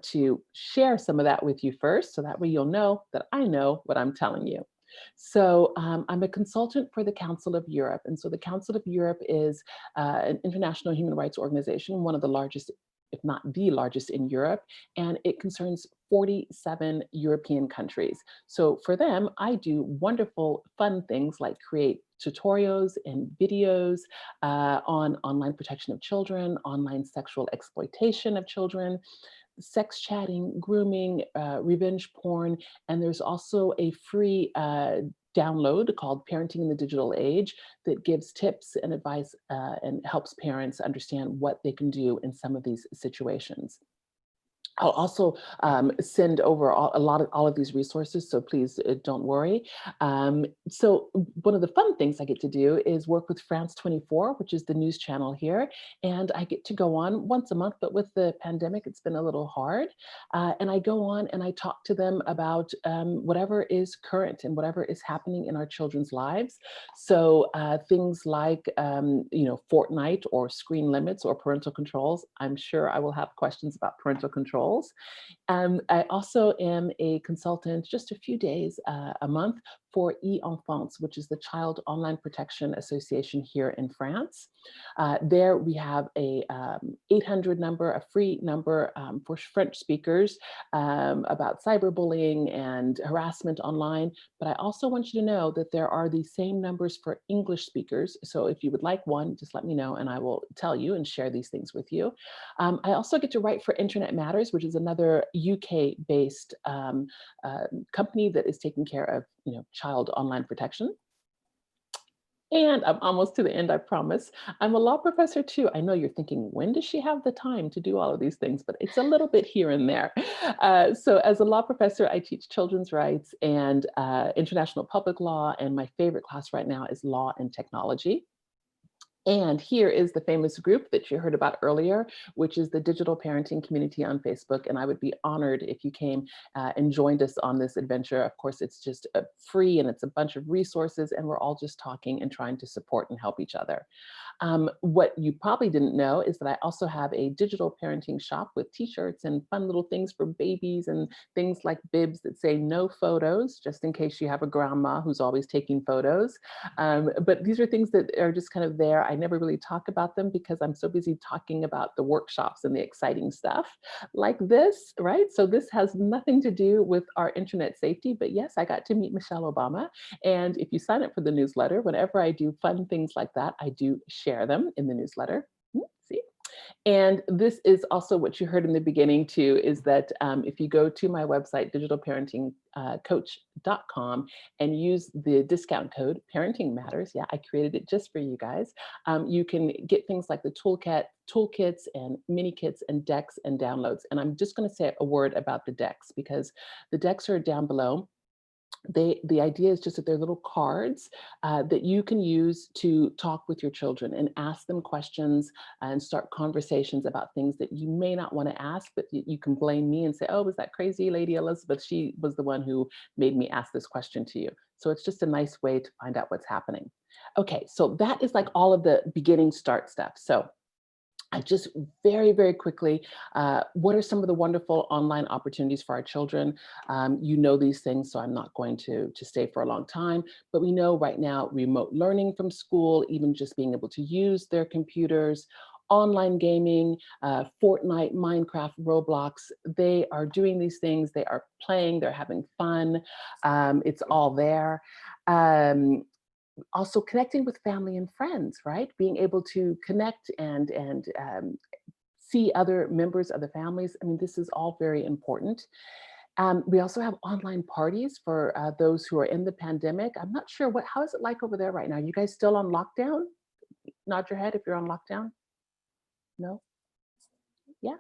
to share some of that with you first, so that way you'll know that I know what I'm telling you. So I'm a consultant for the Council of Europe. And so the Council of Europe is an international human rights organization, one of the largest, if not the largest in Europe, and it concerns 47 European countries. So for them, I do wonderful, fun things like create tutorials and videos on online protection of children, online sexual exploitation of children, sex chatting, grooming, revenge porn, and there's also a free download called Parenting in the Digital Age that gives tips and advice and helps parents understand what they can do in some of these situations. I'll also send over all of these resources, so please don't worry. So one of the fun things I get to do is work with France 24, which is the news channel here, and I get to go on once a month. But with the pandemic, it's been a little hard, and I go on and I talk to them about whatever is current and whatever is happening in our children's lives. So things like Fortnite or screen limits or parental controls. I'm sure I will have questions about parental controls. I also am a consultant just a few days a month for e-Enfance, which is the Child Online Protection Association here in France. There we have a 800 number, a free number for French speakers about cyberbullying and harassment online. But I also want you to know that there are the same numbers for English speakers. So if you would like one, just let me know and I will tell you and share these things with you. I also get to write for Internet Matters, which is another UK-based company that is taking care of child online protection. And I'm almost to the end, I promise. I'm a law professor too. I know you're thinking, when does she have the time to do all of these things? But it's a little bit here and there. So as a law professor, I teach children's rights and international public law. And my favorite class right now is law and technology. And here is the famous group that you heard about earlier, which is the Digital Parenting Community on Facebook. And I would be honored if you came and joined us on this adventure. Of course, it's just free and it's a bunch of resources and we're all just talking and trying to support and help each other. What you probably didn't know is that I also have a digital parenting shop with t-shirts and fun little things for babies and things like bibs that say no photos, just in case you have a grandma who's always taking photos. But these are things that are just kind of there. I never really talk about them because I'm so busy talking about the workshops and the exciting stuff like this, right? So this has nothing to do with our internet safety, but yes, I got to meet Michelle Obama. And if you sign up for the newsletter, whenever I do fun things like that, I do share them in the newsletter. See? And this is also what you heard in the beginning too, is that if you go to my website, digitalparentingcoach.com, and use the discount code Parenting Matters, yeah, I created it just for you guys, you can get things like the toolkits and mini kits and decks and downloads. And I'm just gonna say a word about the decks because the decks are down below. The idea is just that they're little cards that you can use to talk with your children and ask them questions and start conversations about things that you may not want to ask, but you can blame me and say, oh, was that crazy lady Elizabeth? She was the one who made me ask this question to you. So it's just a nice way to find out what's happening. Okay, so that is like all of the beginning start stuff. So I just very, very quickly, what are some of the wonderful online opportunities for our children? You know these things, so I'm not going to stay for a long time, but we know right now remote learning from school, even just being able to use their computers, online gaming, Fortnite, Minecraft, Roblox, they are doing these things, they are playing, they're having fun, it's all there. Also connecting with family and friends, right? Being able to connect and see other members of the families. I mean, this is all very important. We also have online parties for those who are in the pandemic. I'm not sure how is it like over there right now? You guys still on lockdown? Nod your head if you're on lockdown. No? Yeah.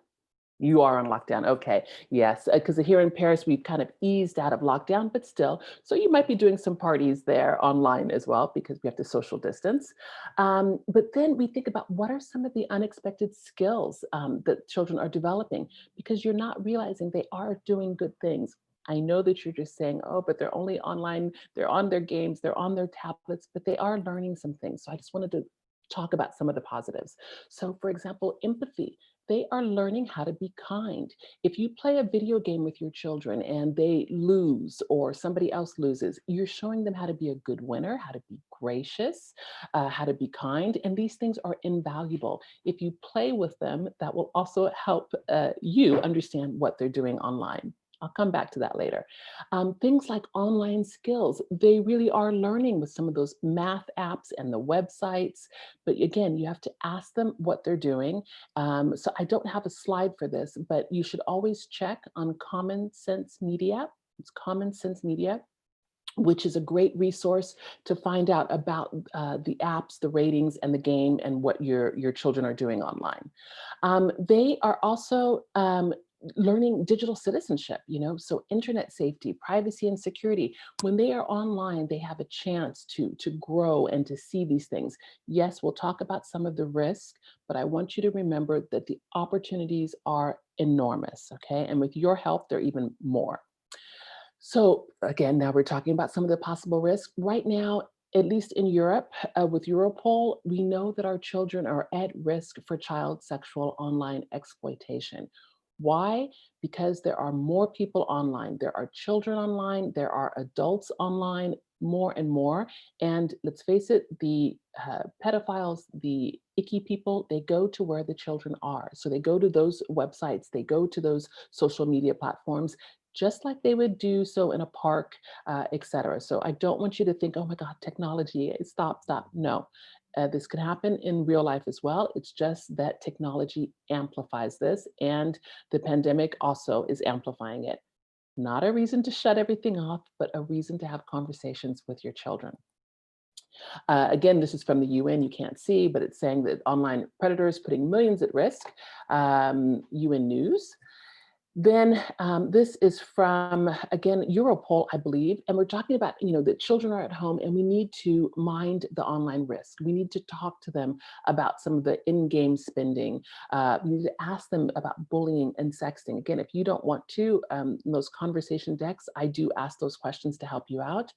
You are on lockdown. Okay. Yes. Because here in Paris, we've kind of eased out of lockdown, but still. So you might be doing some parties there online as well, because we have to social distance. But then we think about what are some of the unexpected skills that children are developing, because you're not realizing they are doing good things. I know that you're just saying, oh, but they're only online, they're on their games, they're on their tablets, but they are learning some things. So I just wanted to talk about some of the positives. So for example, empathy. They are learning how to be kind. If you play a video game with your children and they lose or somebody else loses, you're showing them how to be a good winner, how to be gracious, how to be kind. And these things are invaluable. If you play with them, that will also help you understand what they're doing online. I'll come back to that later. Things like online skills, they really are learning with some of those math apps and the websites. But again, you have to ask them what they're doing. So I don't have a slide for this, but you should always check on Common Sense Media. It's Common Sense Media, which is a great resource to find out about the apps, the ratings, and the game, and what your children are doing online. They are also learning digital citizenship, so internet safety, privacy, and security. When they are online, they have a chance to grow and to see these things. Yes, we'll talk about some of the risk, but I want you to remember that the opportunities are enormous, okay? And with your help, they're even more. So again, now we're talking about some of the possible risks. Right now, at least in Europe, with Europol, we know that our children are at risk for child sexual online exploitation. Why? Because there are more people online. There are children online. There are adults online, more and more. And let's face it, the pedophiles, the icky people, they go to where the children are. So they go to those websites, they go to those social media platforms, just like they would do so in a park, et cetera. So I don't want you to think, oh my God, technology, stop, stop. No, this can happen in real life as well. It's just that technology amplifies this, and the pandemic also is amplifying it. Not a reason to shut everything off, but a reason to have conversations with your children. Again, this is from the UN, you can't see, but it's saying that online predators putting millions at risk, UN News. Then this is from, again, Europol, I believe, and we're talking about, that children are at home and we need to mind the online risk. We need to talk to them about some of the in-game spending. We need to ask them about bullying and sexting. Again, if you don't want to, in those conversation decks, I do ask those questions to help you out.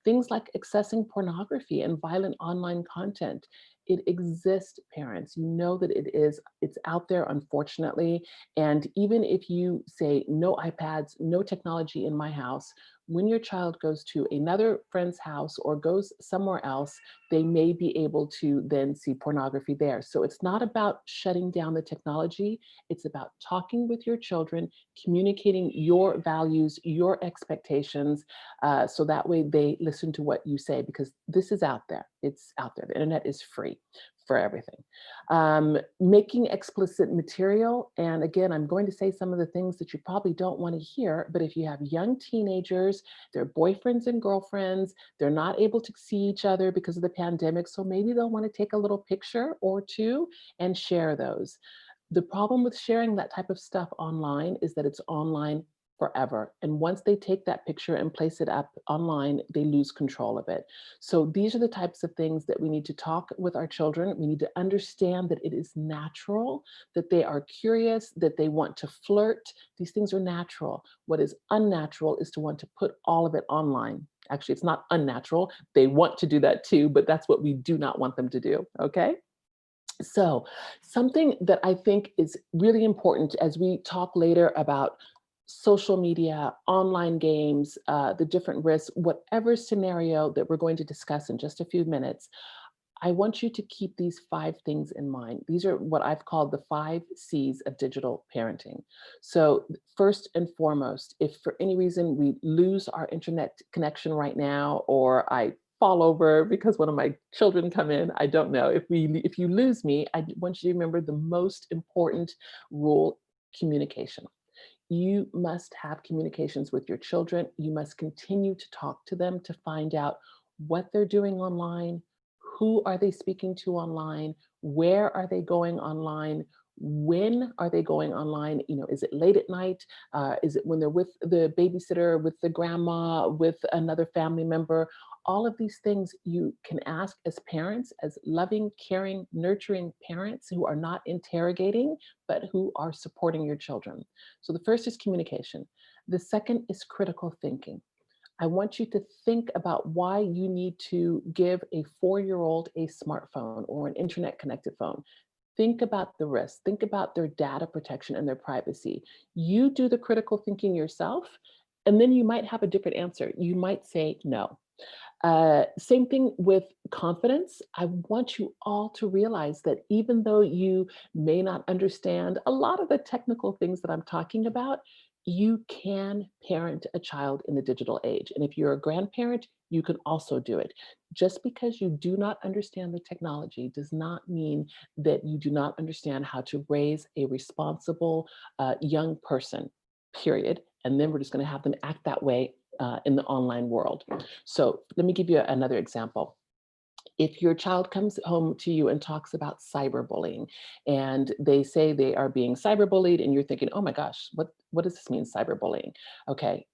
Things like accessing pornography and violent online content. It exists, parents. You know that it's out there, unfortunately. And even if you say no iPads, no technology in my house, when your child goes to another friend's house or goes somewhere else, they may be able to then see pornography there. So it's not about shutting down the technology. It's about talking with your children, communicating your values, your expectations, so that way they listen to what you say, because this is out there. It's out there. The internet is free for everything. Making explicit material. And again, I'm going to say some of the things that you probably don't want to hear, but if you have young teenagers, they're boyfriends and girlfriends, they're not able to see each other because of the pandemic. So maybe they'll want to take a little picture or two and share those. The problem with sharing that type of stuff online is that it's online forever. And once they take that picture and place it up online, they lose control of it. So these are the types of things that we need to talk with our children. We need to understand that it is natural, that they are curious, that they want to flirt. These things are natural. What is unnatural is to want to put all of it online. Actually, it's not unnatural. They want to do that too, but that's what we do not want them to do, okay? So, something that I think is really important as we talk later about social media, online games, the different risks, whatever scenario that we're going to discuss in just a few minutes, I want you to keep these 5 things in mind. These are what I've called the 5 C's of digital parenting. So, first and foremost, if for any reason we lose our internet connection right now, or I fall over because one of my children come in, I don't know. If you lose me, I want you to remember the most important rule: communication. You must have communications with your children. You must continue to talk to them to find out what they're doing online, who are they speaking to online, where are they going online, when are they going online? Is it late at night? Is it when they're with the babysitter, with the grandma, with another family member? All of these things you can ask as parents, as loving, caring, nurturing parents who are not interrogating, but who are supporting your children. So the first is communication. The second is critical thinking. I want you to think about why you need to give a 4-year-old a smartphone or an internet connected phone. Think about the risks. Think about their data protection and their privacy. You do the critical thinking yourself, and then you might have a different answer. You might say no. Same thing with confidence. I want you all to realize that even though you may not understand a lot of the technical things that I'm talking about, you can parent a child in the digital age. And if you're a grandparent, you can also do it. Just because you do not understand the technology does not mean that you do not understand how to raise a responsible young person, period. And then we're just going to have them act that way in the online world. So let me give you another example. If your child comes home to you and talks about cyberbullying, and they say they are being cyberbullied, and you're thinking, oh my gosh, what does this mean, cyberbullying? Okay,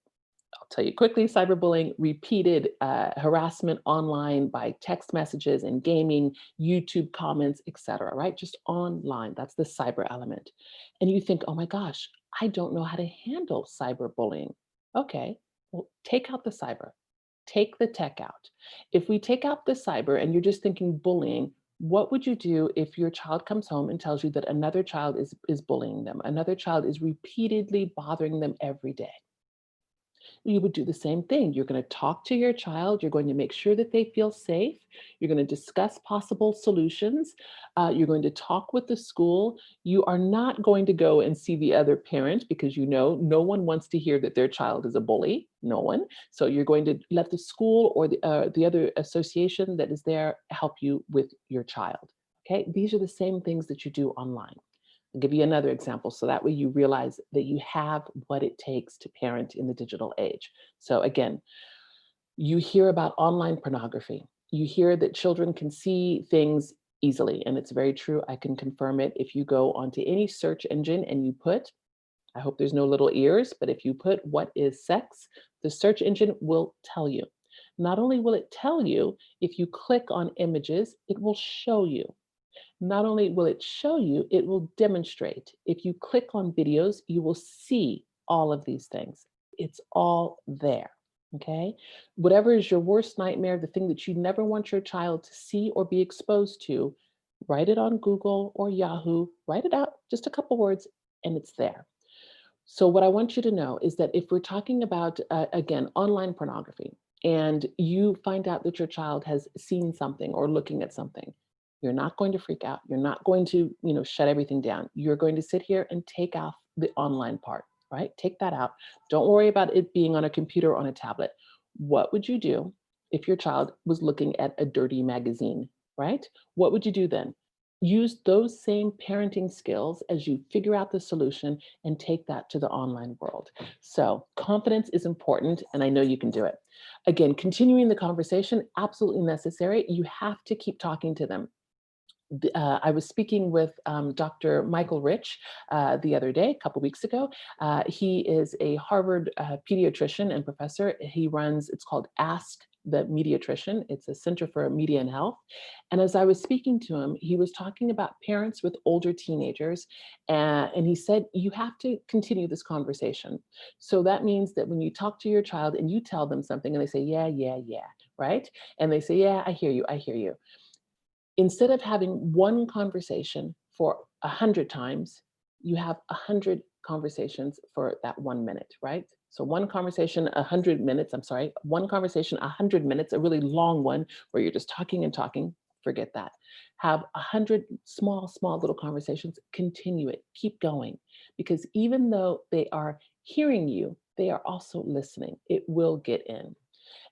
I'll tell you quickly, cyberbullying, repeated harassment online by text messages and gaming, YouTube comments, etc., right? Just online. That's the cyber element. And you think, oh my gosh, I don't know how to handle cyberbullying. Okay, well, take out the cyber, take the tech out. If we take out the cyber and you're just thinking bullying, what would you do if your child comes home and tells you that another child is bullying them? Another child is repeatedly bothering them every day. You would do the same thing. You're going to talk to your child. You're going to make sure that they feel safe. You're going to discuss possible solutions. You're going to talk with the school. You are not going to go and see the other parent because you know no one wants to hear that their child is a bully. No one. So you're going to let the school or the other association that is there help you with your child. Okay. These are the same things that you do online. I'll give you another example so that way you realize that you have what it takes to parent in the digital age. So, again, you hear about online pornography. You hear that children can see things easily, and it's very true. I can confirm it. If you go onto any search engine and you put, I hope there's no little ears, but if you put what is sex, the search engine will tell you. Not only will it tell you, if you click on images, it will show you. Not only will it show you, it will demonstrate. If you click on videos, you will see all of these things. It's all there. Okay. Whatever is your worst nightmare, the thing that you never want your child to see or be exposed to, write it on Google or Yahoo, write it out, just a couple words, and it's there. So, what I want you to know is that if we're talking about, again, online pornography, and you find out that your child has seen something or looking at something, you're not going to freak out. You're not going to, shut everything down. You're going to sit here and take off the online part, right? Take that out. Don't worry about it being on a computer or on a tablet. What would you do if your child was looking at a dirty magazine, right? What would you do then? Use those same parenting skills as you figure out the solution and take that to the online world. So, confidence is important, and I know you can do it. Again, continuing the conversation, absolutely necessary. You have to keep talking to them. I was speaking with Dr. Michael Rich the other day, a couple weeks ago. He is a Harvard pediatrician and professor. He runs, it's called Ask the Mediatrician. It's a Center for Media and Health. And as I was speaking to him, he was talking about parents with older teenagers. And he said, you have to continue this conversation. So that means that when you talk to your child and you tell them something and they say, yeah, yeah, yeah, right? And they say, yeah, I hear you, I hear you. Instead of having one conversation for 100 times, you have 100 conversations for that 1 minute, right? So one conversation, 100 minutes, I'm sorry, one conversation, 100 minutes, a really long one where you're just talking and talking, forget that. Have 100 small, small little conversations, continue it, keep going. Because even though they are hearing you, they are also listening. It will get in.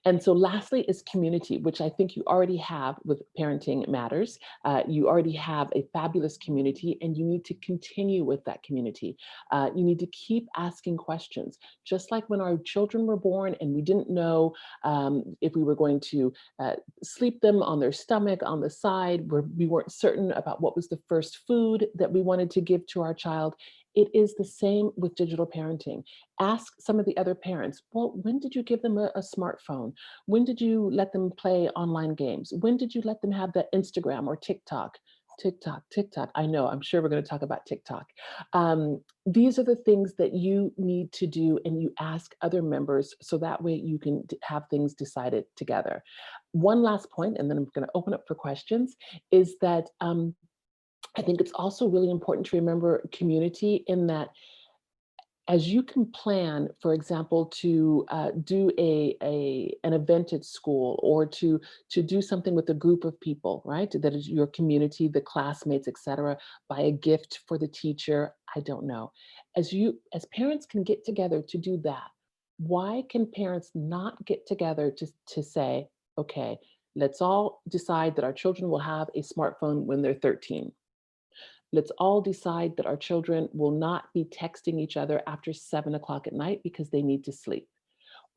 And so, lastly, is community, which I think you already have with Parenting Matters. You already have a fabulous community, and you need to continue with that community. You need to keep asking questions. Just like when our children were born and we didn't know if we were going to sleep them on their stomach, on the side, where we weren't certain about what was the first food that we wanted to give to our child. It is the same with digital parenting. Ask some of the other parents, well, when did you give them a smartphone? When did you let them play online games? When did you let them have that Instagram or TikTok? TikTok, TikTok. I know, I'm sure we're going to talk about TikTok. These are the things that you need to do, and you ask other members so that way you can have things decided together. One last point, and then I'm going to open up for questions, is that I think it's also really important to remember community in that as you can plan, for example, to do an event at school or to do something with a group of people, right? That is your community, the classmates, etc. Buy a gift for the teacher. I don't know. As parents can get together to do that, why can parents not get together to say, okay, let's all decide that our children will have a smartphone when they're 13. Let's all decide that our children will not be texting each other after 7 o'clock at night because they need to sleep.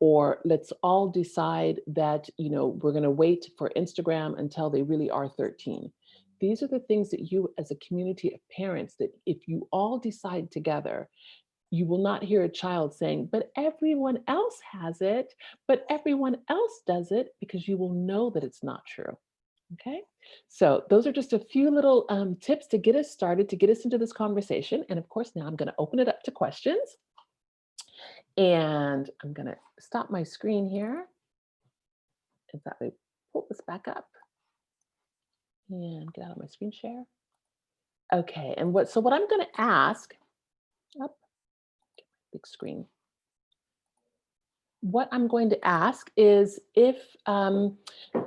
Or let's all decide that, we're going to wait for Instagram until they really are 13. These are the things that you, as a community of parents, that if you all decide together, you will not hear a child saying, but everyone else has it, but everyone else does it, because you will know that it's not true. Okay, so those are just a few little tips to get us started, to get us into this conversation. And of course, now I'm going to open it up to questions. And I'm going to stop my screen here. In fact, we pull this back up and get out of my screen share. Okay, and what I'm going to ask, up, big screen. What I'm going to ask is if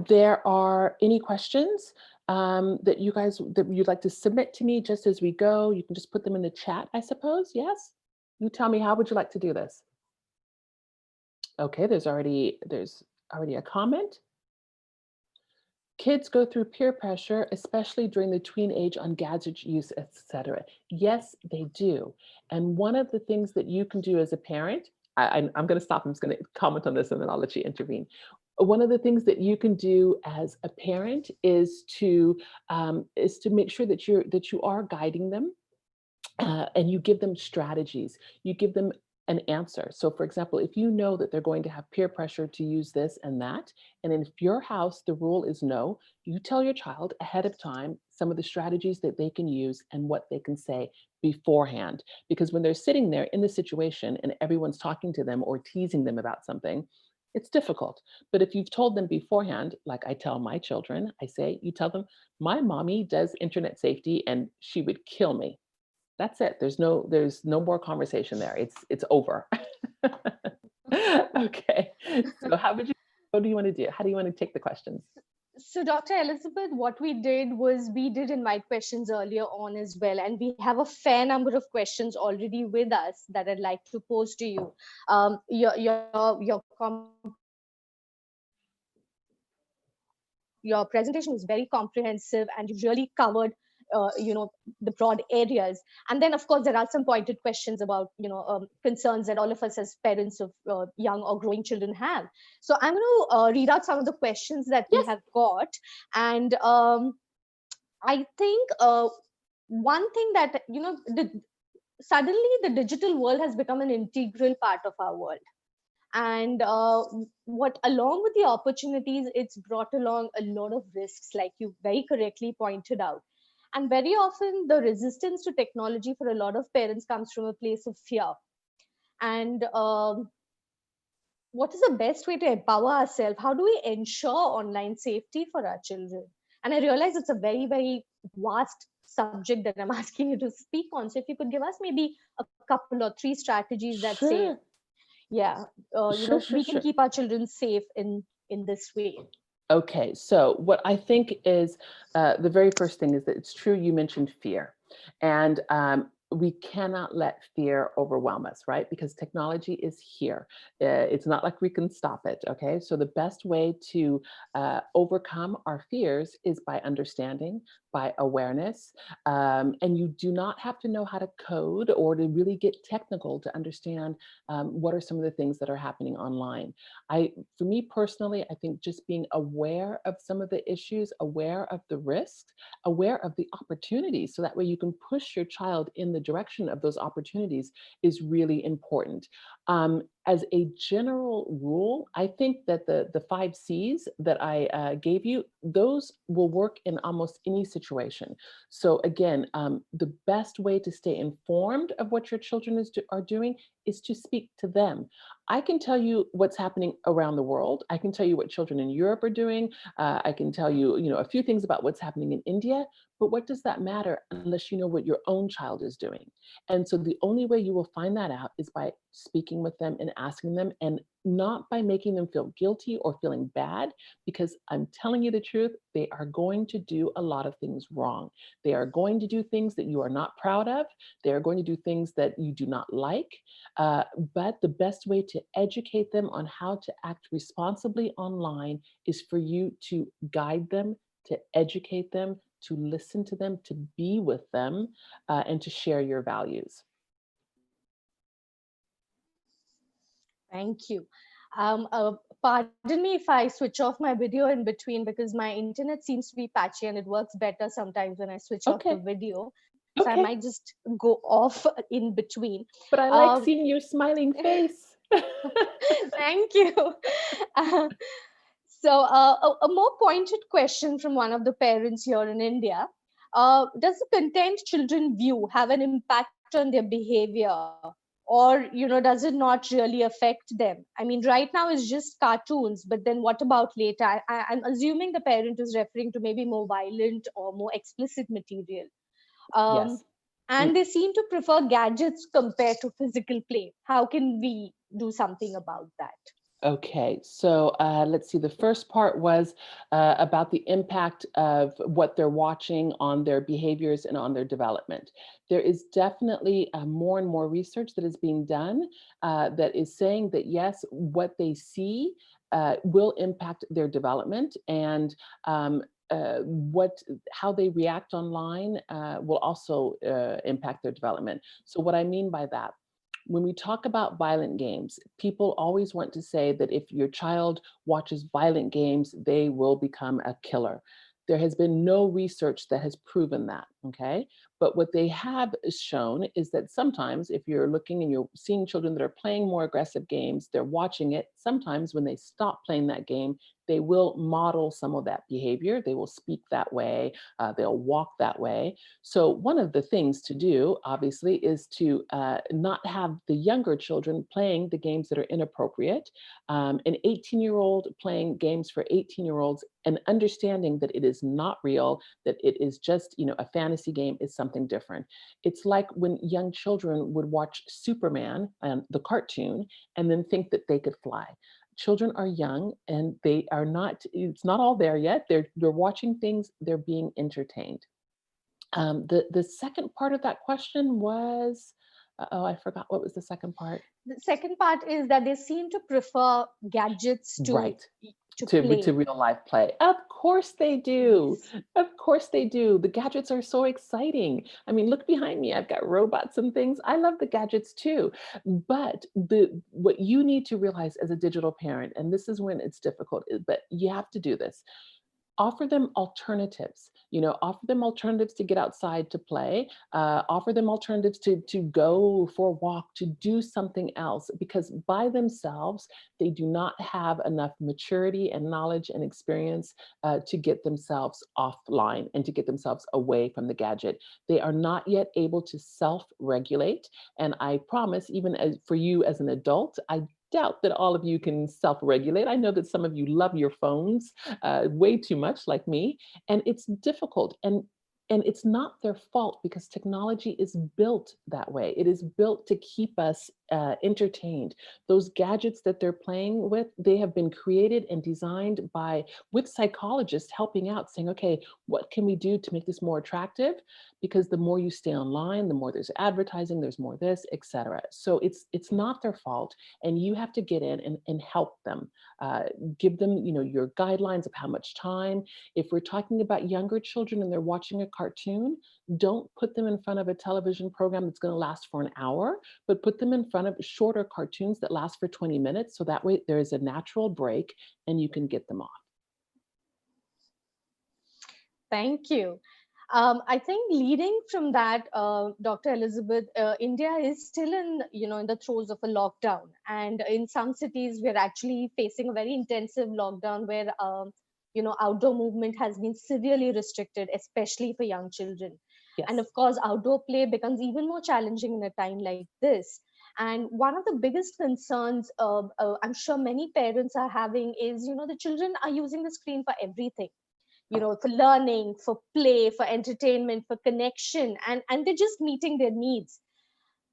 there are any questions that you'd like to submit to me just as we go. You can just put them in the chat, I suppose. Yes? You tell me, how would you like to do this? Okay, there's already a comment. Kids go through peer pressure, especially during the tween age, on gadget use, etc. Yes, they do. And one of the things that you can do as a parent, I'm going to stop. I'm just going to comment on this, and then I'll let you intervene. One of the things that you can do as a parent is to make sure that you are guiding them, and you give them strategies. You give them an answer. So, for example, if you know that they're going to have peer pressure to use this and that, and if your house, the rule is no, you tell your child ahead of time some of the strategies that they can use and what they can say beforehand. Because when they're sitting there in the situation and everyone's talking to them or teasing them about something, it's difficult. But if you've told them beforehand, like I tell my children, you tell them, my mommy does internet safety and she would kill me. That's it. There's no more conversation there. It's over. Okay. So what do you want to do? How do you want to take the questions? So, Dr. Elizabeth, what we did was we did invite questions earlier on as well, and we have a fair number of questions already with us that I'd like to pose to you. Your your presentation was very comprehensive, and you really covered the broad areas. And then of course there are some pointed questions about concerns that all of us as parents of young or growing children have. So I'm going to read out some of the questions that we Yes. have got. And I think one thing that suddenly the digital world has become an integral part of our world. And what along with the opportunities, it's brought along a lot of risks, like you very correctly pointed out. And very often the resistance to technology for a lot of parents comes from a place of fear. And what is the best way to empower ourselves? How do we ensure online safety for our children? And I realize it's a very, very vast subject that I'm asking you to speak on. So if you could give us maybe a couple or three strategies that say, Sure. yeah, Sure, sure, we can sure. keep our children safe in this way. Okay, so what I think is the very first thing is that it's true, you mentioned fear. And we cannot let fear overwhelm us, right? Because technology is here. It's not like we can stop it, okay? So the best way to overcome our fears is by understanding, by awareness. And you do not have to know how to code or to really get technical to understand what are some of the things that are happening online. For me personally, I think just being aware of some of the issues, aware of the risks, aware of the opportunities, so that way you can push your child in the direction of those opportunities, is really important. As a general rule, I think that the 5 C's that I gave you, those will work in almost any situation. So again, the best way to stay informed of what your children are doing is to speak to them. I can tell you what's happening around the world. I can tell you what children in Europe are doing. I can tell you, a few things about what's happening in India. But what does that matter unless you know what your own child is doing? And so the only way you will find that out is by speaking with them and asking them, and not by making them feel guilty or feeling bad, because I'm telling you the truth, they are going to do a lot of things wrong. They are going to do things that you are not proud of. They are going to do things that you do not like. Uh, but the best way to educate them on how to act responsibly online is for you to guide them, to educate them, to listen to them, to be with them, and to share your values. Thank you. Pardon me if I switch off my video in between, because my internet seems to be patchy and it works better sometimes when I switch off the Okay, video. So I okay. might just go off in between. But I like Um, seeing your smiling face. Thank you. Uh, a more pointed question from one of the parents here in India. Does the content children view have an impact on their behavior? Or, does it not really affect them? I mean, right now it's just cartoons, but then what about later? I'm assuming the parent is referring to maybe more violent or more explicit material. Um, Yes. and they seem to prefer gadgets compared to physical play. How can we do something about that? Okay, so let's see. The first part was about the impact of what they're watching on their behaviors and on their development. There is definitely more and more research that is being done that is saying that yes, what they see will impact their development, and what how they react online will also impact their development. So what I mean by that, when we talk about violent games, people always want to say that if your child watches violent games, they will become a killer. There has been no research that has proven that, okay? But what they have shown is that sometimes if you're looking and you're seeing children that are playing more aggressive games, they're watching it. Sometimes when they stop playing that game, they will model some of that behavior. They will speak that way, they'll walk that way. So, one of the things to do, obviously, is to not have the younger children playing the games that are inappropriate. An 18-year-old playing games for 18-year-olds and understanding that it is not real, that it is just, a fantasy game is something different. It's like when young children would watch Superman, the cartoon, and then think that they could fly. Children are young and they are not, it's not all there yet. They're watching things, they're being entertained. The second part of that question was, oh, I forgot what was the second part. The second part is that they seem to prefer gadgets to Right. to To play. real life play. Of course they do. Yes. Of course they do. The gadgets are so exciting. I mean, look behind me. I've got robots and things. I love the gadgets too. But the what you need to realize as a digital parent, and this is when it's difficult, but you have to do this, offer them alternatives. Offer them alternatives to get outside to play. Offer them alternatives to go for a walk, to do something else, because by themselves they do not have enough maturity and knowledge and experience to get themselves offline and to get themselves away from the gadget. They are not yet able to self-regulate, and I promise, even as for you as an adult, I doubt that all of you can self-regulate. I know that some of you love your phones way too much, like me, and it's difficult. And it's not their fault because technology is built that way. It is built to keep us entertained. Those gadgets that they're playing with, they have been created and designed by with psychologists helping out, saying, okay, what can we do to make this more attractive? Because the more you stay online, the more there's advertising, there's more this, etc. So it's not their fault, and you have to get in and help them. Uh, Give them, your guidelines of how much time. If we're talking about younger children and they're watching a cartoon, don't put them in front of a television program that's going to last for an hour, but put them in front of shorter cartoons that last for 20 minutes. So that way there is a natural break and you can get them off. Thank you. I think leading from that, Dr. Elizabeth, India is still in the throes of a lockdown, and in some cities we're actually facing a very intensive lockdown where outdoor movement has been severely restricted, especially for young children. And Yes. of course, outdoor play becomes even more challenging in a time like this. And one of the biggest concerns I'm sure many parents are having is, the children are using the screen for everything, for learning, for play, for entertainment, for connection, and they're just meeting their needs.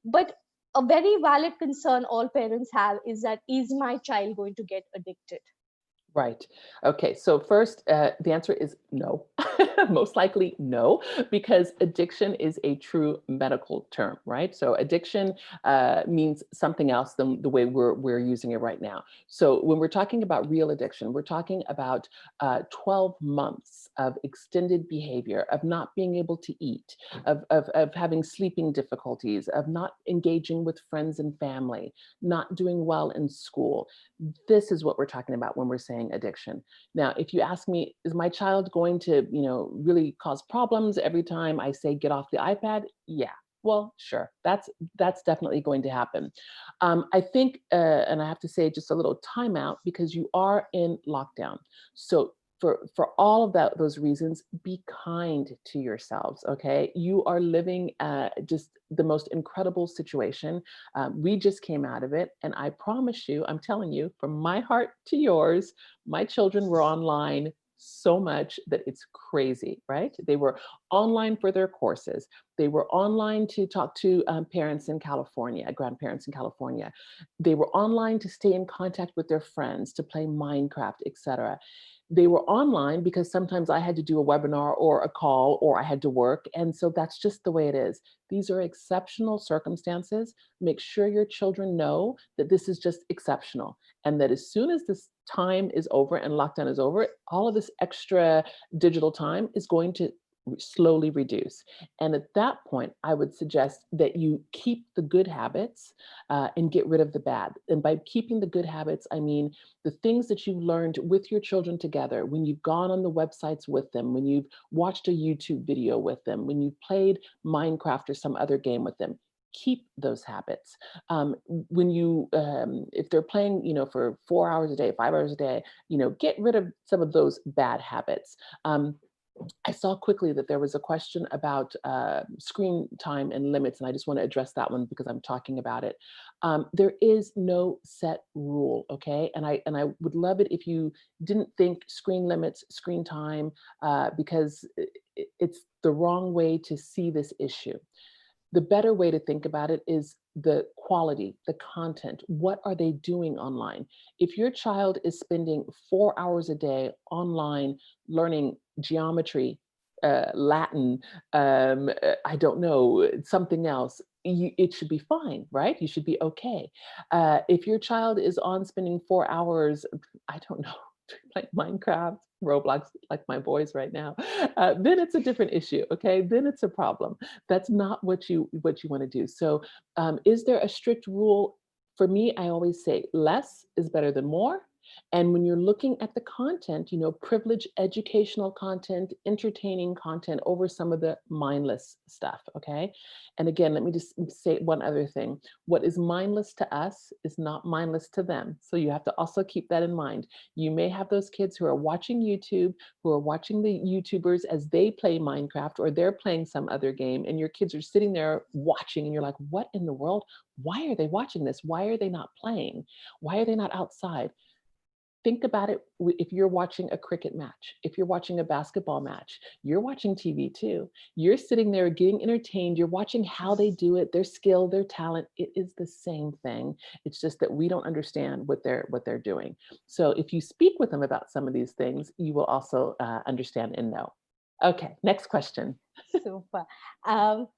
But a very valid concern all parents have is that, is my child going to get addicted? Right. Okay. So first, the answer is no. Most likely no, because addiction is a true medical term, right? So addiction means something else than the way we're using it right now. So when we're talking about real addiction, we're talking about 12 months of extended behavior, of not being able to eat, of having sleeping difficulties, of not engaging with friends and family, not doing well in school. This is what we're talking about when we're saying addiction. Now, if you ask me, is my child going to, really cause problems every time I say get off the iPad? Yeah. Well, sure. That's definitely going to happen. I think, and I have to say just a little timeout because you are in lockdown. So for all of those reasons, be kind to yourselves. Okay, you are living just the most incredible situation. We just came out of it. And I promise you, I'm telling you, from my heart to yours, my children were online so much that it's crazy, right? They were online for their courses. They were online to talk to parents in California, grandparents in California. They were online to stay in contact with their friends, to play Minecraft, etc. They were online because sometimes I had to do a webinar or a call or I had to work. And so that's just the way it is. These are exceptional circumstances. Make sure your children know that this is just exceptional and that as soon as this time is over and lockdown is over, all of this extra digital time is going to slowly reduce. And at that point, I would suggest that you keep the good habits and get rid of the bad. And by keeping the good habits, I mean the things that you've learned with your children together, when you've gone on the websites with them, when you've watched a YouTube video with them, when you've played Minecraft or some other game with them. Keep those habits. When you, if they're playing, for 4 hours a day, 5 hours a day, get rid of some of those bad habits. I saw quickly that there was a question about screen time and limits, and I just want to address that one because I'm talking about it. There is no set rule, okay? And I would love it if you didn't think screen limits, screen time, because it's the wrong way to see this issue. The better way to think about it is the quality, the content. What are they doing online? If your child is spending 4 hours a day online learning geometry, Latin, I don't know, something else, it should be fine, right? You should be okay. If your child is on spending 4 hours, I don't know, like Minecraft, Roblox, like my boys right now, then it's a different issue. Okay, then it's a problem. That's not what you want to do. So, is there a strict rule? For me, I always say less is better than more. And when you're looking at the content, privilege educational content, entertaining content over some of the mindless stuff. Okay. And again, let me just say one other thing. What is mindless to us is not mindless to them. So you have to also keep that in mind. You may have those kids who are watching YouTube, who are watching the YouTubers as they play Minecraft or they're playing some other game, and your kids are sitting there watching, and you're like, what in the world? Why are they watching this? Why are they not playing? Why are they not outside? Think about it. If you're watching a cricket match, if you're watching a basketball match, you're watching TV too. You're sitting there getting entertained. You're watching how they do it, their skill, their talent. It is the same thing. It's just that we don't understand what they're doing. So if you speak with them about some of these things, you will also understand and know. Okay, next question. Super. Um,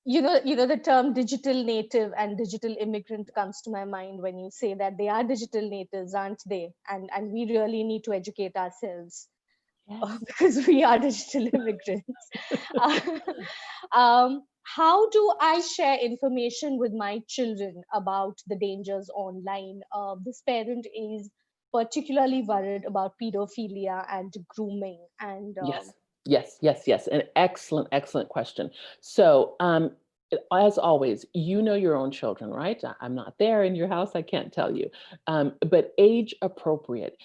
the term digital native and digital immigrant comes to my mind when you say that they are digital natives, aren't they? And we really need to educate ourselves Yes. because we are digital immigrants. Uh, how do I share information with my children about the dangers online? This parent is particularly worried about pedophilia and grooming, and Yes. Yes, yes, yes. An excellent, excellent question. So, as always, you know your own children, right? I'm not there in your house. I can't tell you. But age appropriate,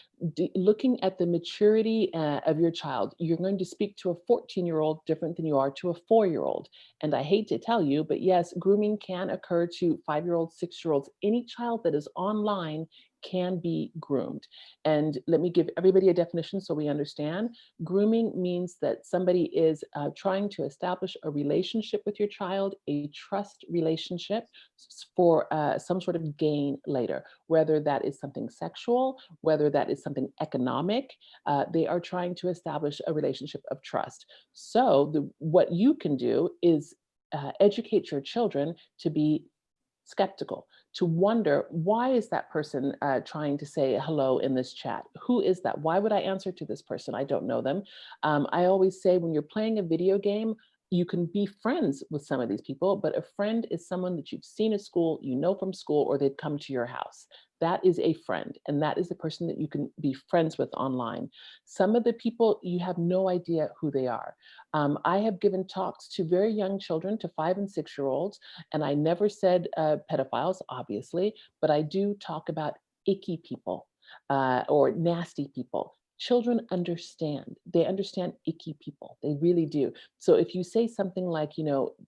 looking at the maturity of your child, you're going to speak to a 14-year-old different than you are to a 4-year-old. And I hate to tell you, but yes, grooming can occur to 5-year-olds, 6-year-olds. Any child that is online can be groomed. And let me give everybody a definition so we understand. Grooming means that somebody is trying to establish a relationship with your child, a trust relationship for some sort of gain later, whether that is something sexual, whether that is something economic. They are trying to establish a relationship of trust. So, what you can do is educate your children to be skeptical, to wonder, why is that person trying to say hello in this chat? Who is that? Why would I answer to this person? I don't know them. I always say, when you're playing a video game, you can be friends with some of these people, but a friend is someone that you've seen at school, you know from school, or they've come to your house. That is a friend, and that is the person that you can be friends with online. Some of the people, you have no idea who they are. I have given talks to very young children, to 5 and 6-year-olds, and I never said pedophiles, obviously, but I do talk about icky people or nasty people. Children understand. They understand icky people. They really do. So if you say something like,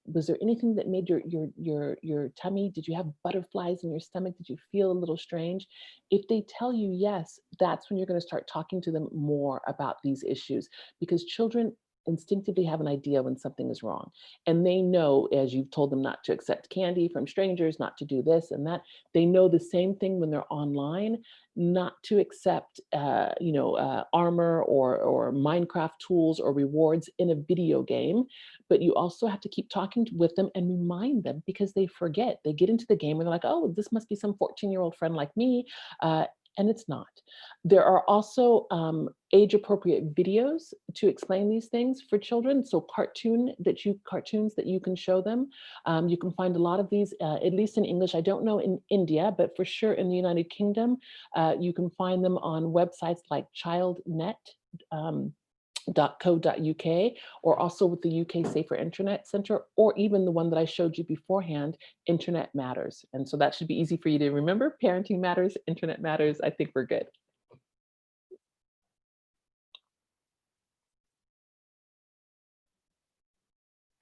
was there anything that made your tummy? Did you have butterflies in your stomach? Did you feel a little strange? If they tell you yes, that's when you're going to start talking to them more about these issues, because children instinctively have an idea when something is wrong. And they know, as you've told them not to accept candy from strangers, not to do this and that, they know the same thing when they're online, not to accept, armor or Minecraft tools or rewards in a video game. But you also have to keep talking with them and remind them, because they forget. They get into the game and they're like, oh, this must be some 14-year-old friend like me. And it's not. There are also age appropriate videos to explain these things for children. So cartoons that you can show them. You can find a lot of these, at least in English. I don't know in India, but for sure in the United Kingdom, you can find them on websites like ChildNet. Um, .co.uk, or also with the UK Safer Internet Center, or even the one that I showed you beforehand, Internet Matters. And so that should be easy for you to remember. Parenting Matters, Internet Matters. I think we're good.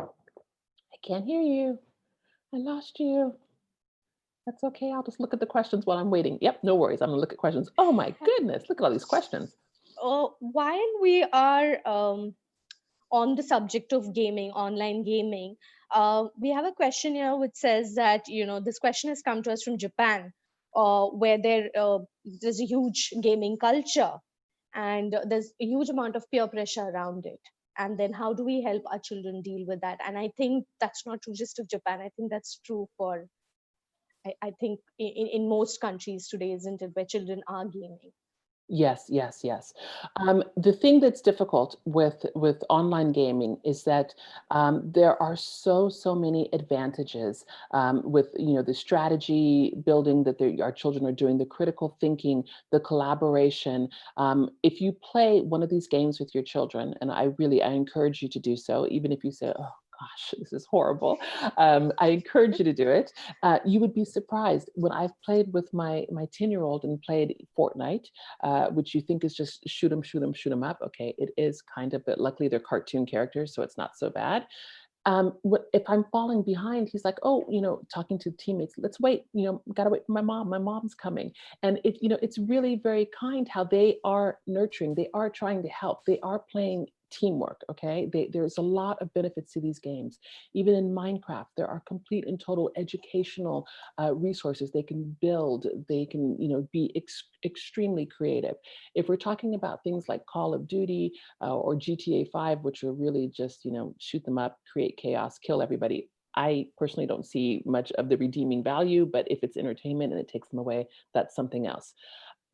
I can't hear you. I lost you. That's okay. I'll just look at the questions while I'm waiting. Yep, no worries. I'm gonna look at questions. Oh my goodness, look at all these questions. While we are on the subject of gaming, online gaming, we have a question here which says that, this question has come to us from Japan, where there's a huge gaming culture, and there's a huge amount of peer pressure around it. And then how do we help our children deal with that? And I think that's not true just of Japan. I think that's true for, I think in most countries today, isn't it, where children are gaming? Yes, yes, yes. The thing that's difficult with online gaming is that there are so many advantages with the strategy building that our children are doing, the critical thinking, the collaboration. If you play one of these games with your children, and I encourage you to do so, even if you say, "Oh gosh, this is horrible," I encourage you to do it. You would be surprised when I've played with my 10-year-old and played Fortnite, which you think is just shoot them, shoot them, shoot them up. Okay, it is kind of, but luckily they're cartoon characters, so it's not so bad. If I'm falling behind, he's like, oh, talking to teammates, let's wait, gotta wait for my mom. My mom's coming. And it's really very kind how they are nurturing, they are trying to help, they are playing teamwork. Okay, there's a lot of benefits to these games. Even in Minecraft, there are complete and total educational resources. They can build, they can, be extremely creative. If we're talking about things like Call of Duty, or GTA 5, which are really just, shoot them up, create chaos, kill everybody. I personally don't see much of the redeeming value, but if it's entertainment and it takes them away, that's something else.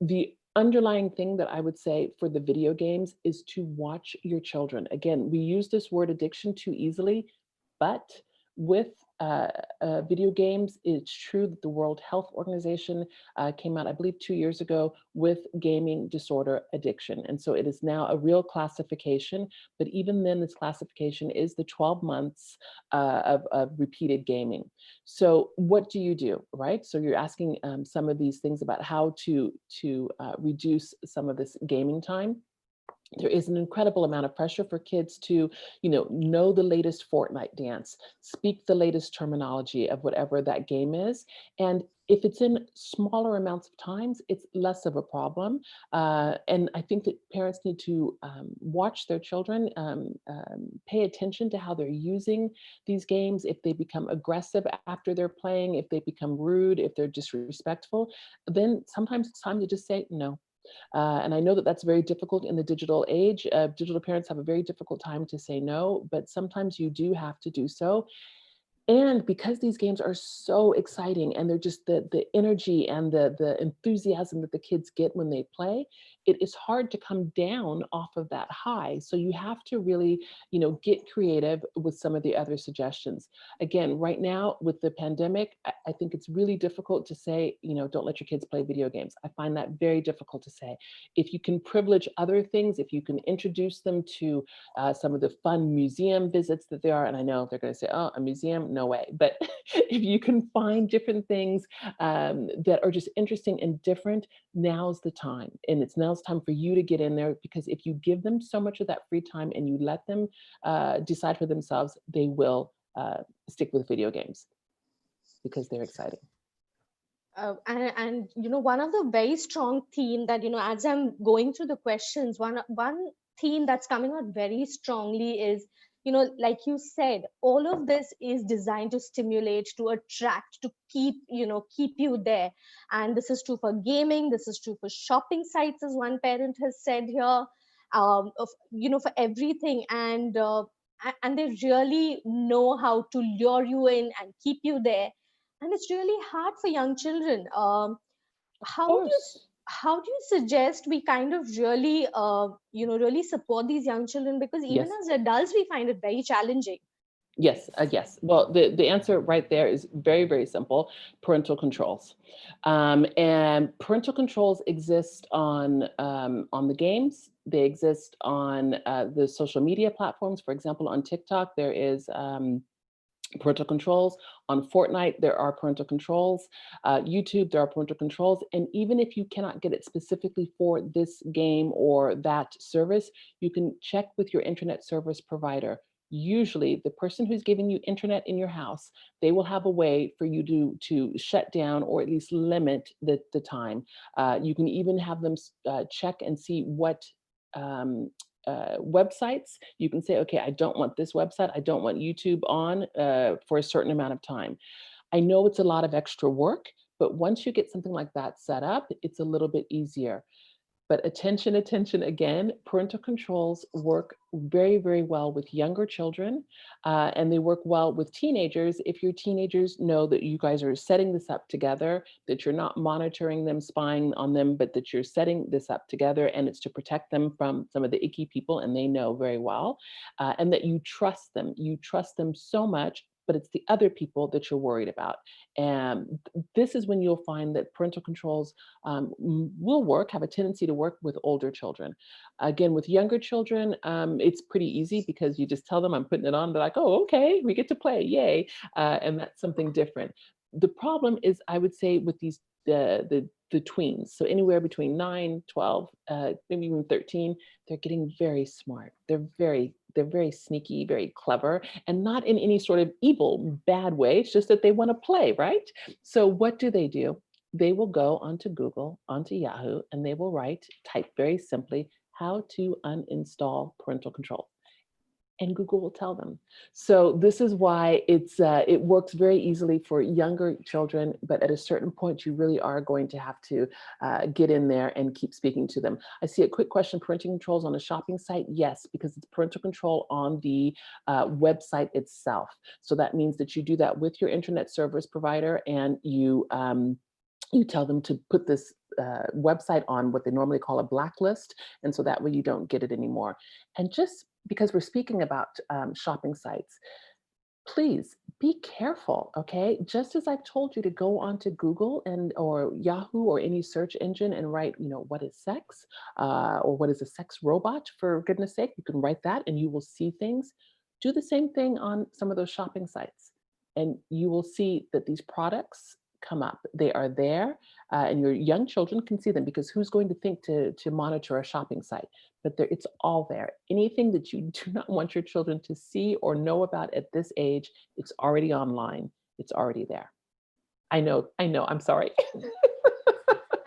The underlying thing that I would say for the video games is to watch your children. Again, we use this word addiction too easily, but with video games. It's true that the World Health Organization came out, I believe, 2 years ago with gaming disorder addiction. And so it is now a real classification. But even then, this classification is the 12 months of repeated gaming. So what do you do, right? So you're asking some of these things about how to reduce some of this gaming time. There is an incredible amount of pressure for kids to, know the latest Fortnite dance, speak the latest terminology of whatever that game is. And if it's in smaller amounts of times, it's less of a problem. And I think that parents need to watch their children, pay attention to how they're using these games. If they become aggressive after they're playing, if they become rude, if they're disrespectful, then sometimes it's time to just say no. And I know that that's very difficult in the digital age. Digital parents have a very difficult time to say no, but sometimes you do have to do so. And because these games are so exciting and they're just the energy and the enthusiasm that the kids get when they play, it is hard to come down off of that high. So you have to really, get creative with some of the other suggestions. Again, right now with the pandemic, I think it's really difficult to say, don't let your kids play video games. I find that very difficult to say. If you can privilege other things, if you can introduce them to some of the fun museum visits that there are. And I know they're going to say, oh, a museum? No way. But if you can find different things that are just interesting and different, now's the time. And it's now's time for you to get in there, because if you give them so much of that free time and you let them decide for themselves, they will stick with video games because they're exciting. And one of the very strong theme that as I'm going through the questions, one theme that's coming out very strongly is, like you said, all of this is designed to stimulate, to attract, to keep you there. And this is true for gaming, this is true for shopping sites, as one parent has said here, for everything. And they really know how to lure you in and keep you there. And it's really hard for young children. Of How do you course. how do you suggest we kind of really really support these young children, because even Yes. as adults we find it very challenging. Yes, yes. Well, the answer right there is very, very simple: parental controls. And parental controls exist on the games. They exist on the social media platforms. For example, on TikTok, there is parental controls. On Fortnite, there are parental controls. YouTube, there are parental controls. And even if you cannot get it specifically for this game or that service, you can check with your internet service provider. Usually, the person who's giving you internet in your house, they will have a way for you to shut down or at least limit the time. You can even have them check and see what um, websites. You can say, okay, I don't want this website. I don't want YouTube on for a certain amount of time. I know it's a lot of extra work, but once you get something like that set up, it's a little bit easier. But attention, attention again, parental controls work very, very well with younger children, and they work well with teenagers if your teenagers know that you guys are setting this up together, that you're not monitoring them, spying on them, but that you're setting this up together and it's to protect them from some of the icky people, and they know very well, and that you trust them. You trust them so much, but it's the other people that you're worried about. And this is when you'll find that parental controls will work, have a tendency to work with older children. Again, with younger children, it's pretty easy because you just tell them, I'm putting it on. They're like, oh, okay, we get to play, yay. And that's something different. The problem is, I would say, with these the tweens, so anywhere between 9, 12, maybe even 13, they're getting very smart. They're very sneaky, very clever, and not in any sort of evil, bad way. It's just that they want to play, right? So what do? They will go onto Google, onto Yahoo, and they will type very simply, how to uninstall parental control. And Google will tell them. So this is why it works very easily for younger children, but at a certain point, you really are going to have to get in there and keep speaking to them. I see a quick question: parental controls on a shopping site? Yes, because it's parental control on the website itself. So that means that you do that with your internet service provider, and you tell them to put this website on what they normally call a blacklist. And so that way you don't get it anymore. And just because we're speaking about shopping sites, please be careful, okay? Just as I've told you to go onto Google and or Yahoo or any search engine and write, what is sex, or what is a sex robot? For goodness sake, you can write that and you will see things. Do the same thing on some of those shopping sites, and you will see that these products come up. They are there, and your young children can see them because who's going to think to monitor a shopping site? But there, it's all there. Anything that you do not want your children to see or know about at this age, it's already online. It's already there. I know, I'm sorry.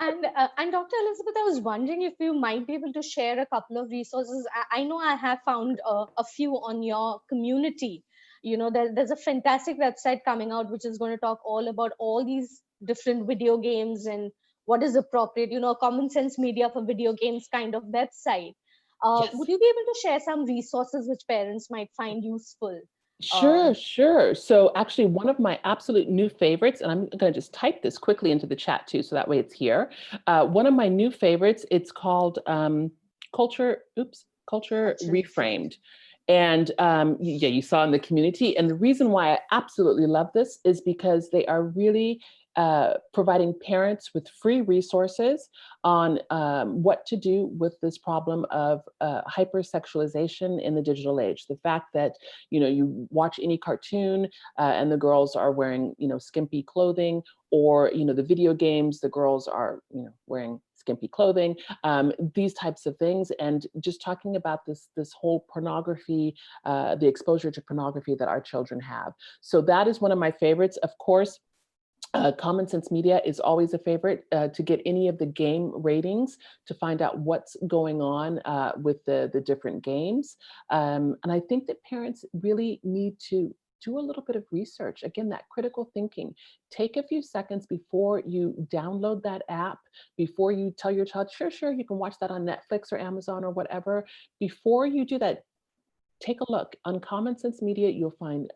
And Dr. Elizabeth, I was wondering if you might be able to share a couple of resources. I know I have found a few on your community. There's a fantastic website coming out which is going to talk all about all these different video games and what is appropriate. Common sense media for video games kind of website. Would Yes. you be able to share some resources which parents might find useful? Sure, Um, sure. So actually one of my absolute new favorites, and I'm going to just type this quickly into the chat too, so that way it's here. One of my new favorites, it's called Culture Culture reframed. Reframed. And yeah, you saw in the community. And the reason why I absolutely love this is because they are really providing parents with free resources on what to do with this problem of hypersexualization in the digital age. The fact that you watch any cartoon and the girls are wearing skimpy clothing, or the video games, the girls are wearing skimpy clothing, these types of things. And just talking about this whole pornography, the exposure to pornography that our children have. So that is one of my favorites. Of course, Common Sense Media is always a favorite to get any of the game ratings to find out what's going on with the different games. And I think that parents really need to do a little bit of research. Again, that critical thinking. Take a few seconds before you download that app, before you tell your child, sure, sure, you can watch that on Netflix or Amazon or whatever. Before you do that, take a look. On Common Sense Media, you'll find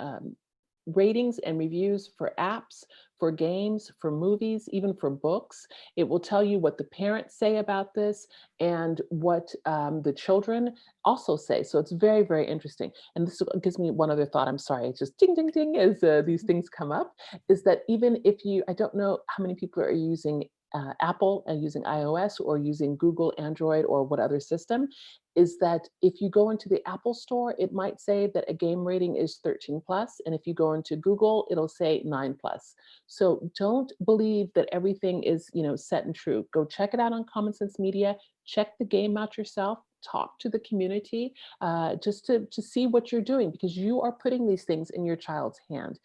ratings and reviews for apps, for games, for movies, even for books. It will tell you what the parents say about this and what the children also say. So it's very, very interesting. And this gives me one other thought. I'm sorry, it's just ding, ding, ding as these things come up, is that even if I don't know how many people are using Apple and using iOS or using Google, Android, or what other system, is that if you go into the Apple store, it might say that a game rating is 13 plus. And if you go into Google, it'll say 9 plus. So don't believe that everything is, set and true. Go check it out on Common Sense Media. Check the game out yourself. Talk to the community just to see what you're doing, because you are putting these things in your child's hand.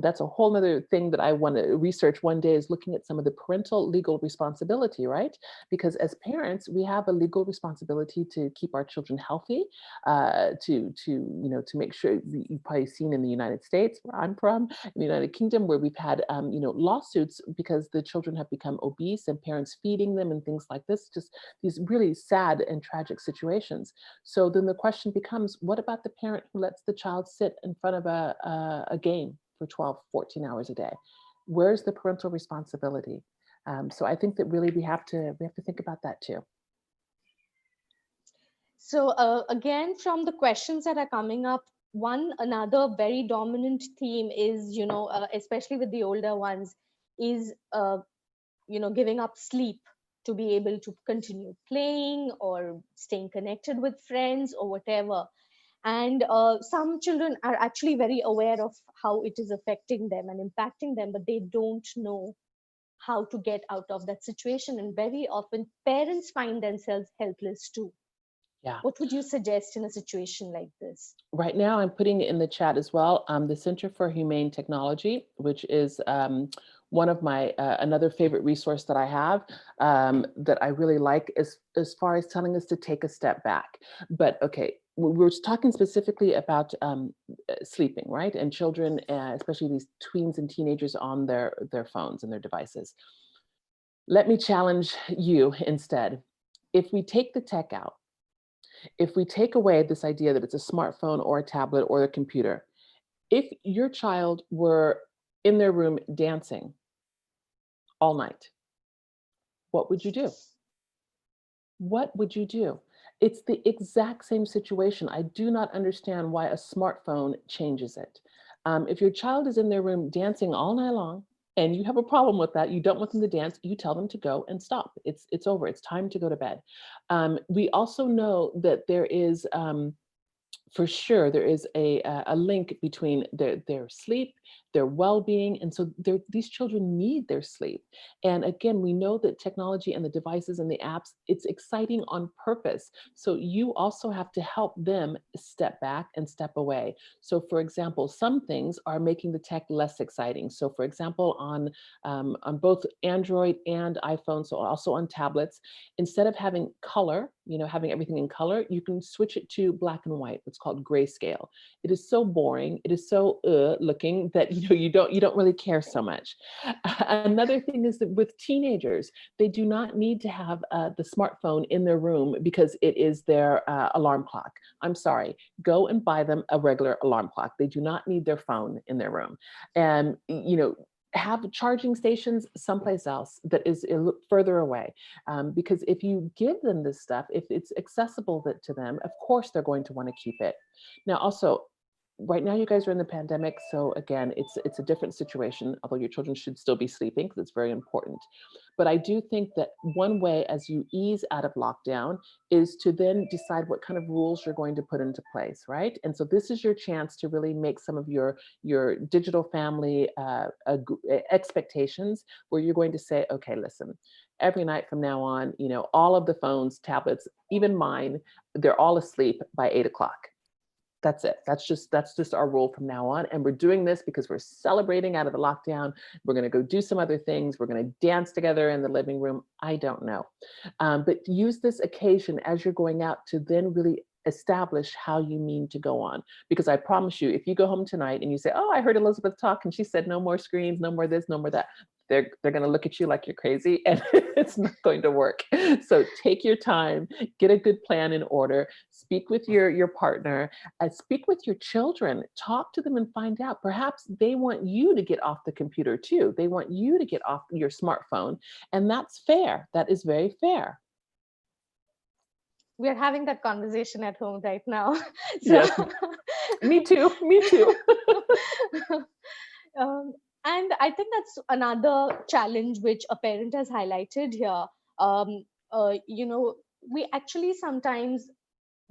That's a whole other thing that I want to research one day, is looking at some of the parental legal responsibility, right? Because as parents, we have a legal responsibility to keep our children healthy, to make sure. You've probably seen in the United States, where I'm from, in the United Kingdom, where we've had lawsuits because the children have become obese and parents feeding them and things like this. Just these really sad and tragic situations. So then the question becomes, what about the parent who lets the child sit in front of a game for 12, 14 hours a day? Where's the parental responsibility? So I think that really we have to think about that too. So again, from the questions that are coming up, another very dominant theme is, especially with the older ones, is giving up sleep to be able to continue playing or staying connected with friends or whatever. And some children are actually very aware of how it is affecting them and impacting them, but they don't know how to get out of that situation. And very often parents find themselves helpless too. Yeah. What would you suggest in a situation like this? Right now, I'm putting it in the chat as well. The Center for Humane Technology, which is one of my another favorite resource that I have, that I really like, as far as telling us to take a step back. But okay, we're talking specifically about sleeping, right? And children, especially these tweens and teenagers, on their phones and their devices. Let me challenge you instead. If we take the tech out, if we take away this idea that it's a smartphone or a tablet or a computer, if your child were in their room dancing all night, what would you do? What would you do? It's the exact same situation. I do not understand why a smartphone changes it. If your child is in their room dancing all night long, and you have a problem with that, you don't want them to dance, you tell them to go and stop. It's over. It's time to go to bed. We also know that there is for sure there is a link between their sleep, their well-being, and so these children need their sleep. And again, we know that technology and the devices and the apps, it's exciting on purpose, so you also have to help them step back and step away. So for example, some things are making the tech less exciting. So for example, on both Android and iPhone, so also on tablets, instead of having color, having everything in color, you can switch it to black and white. It's called grayscale. It is so boring. It is so looking that you don't really care so much. Another thing is that with teenagers, they do not need to have the smartphone in their room because it is their alarm clock. I'm sorry. Go and buy them a regular alarm clock. They do not need their phone in their room. And have charging stations someplace else that is further away. Because if you give them this stuff, if it's accessible to them, of course they're going to want to keep it. Now, also, right now you guys are in the pandemic, so again, it's a different situation, although your children should still be sleeping because it's very important. But I do think that one way as you ease out of lockdown is to then decide what kind of rules you're going to put into place, right? And so this is your chance to really make some of your digital family expectations, where you're going to say, okay, listen, every night from now on, all of the phones, tablets, even mine, they're all asleep by 8 o'clock. That's it. That's just our rule from now on. And we're doing this because we're celebrating out of the lockdown. We're going to go do some other things. We're going to dance together in the living room. I don't know. But use this occasion as you're going out to then really establish how you mean to go on. Because I promise you, if you go home tonight and you say, oh, I heard Elizabeth talk and she said no more screens, no more this, no more that, they're going to look at you like you're crazy, and it's not going to work. So take your time, get a good plan in order, speak with your partner, speak with your children, talk to them and find out. Perhaps they want you to get off the computer too. They want you to get off your smartphone, and that's fair. That is very fair. We are having that conversation at home right now. So Yes, me too. Me too. um, and I think that's another challenge which a parent has highlighted here. um, we actually sometimes,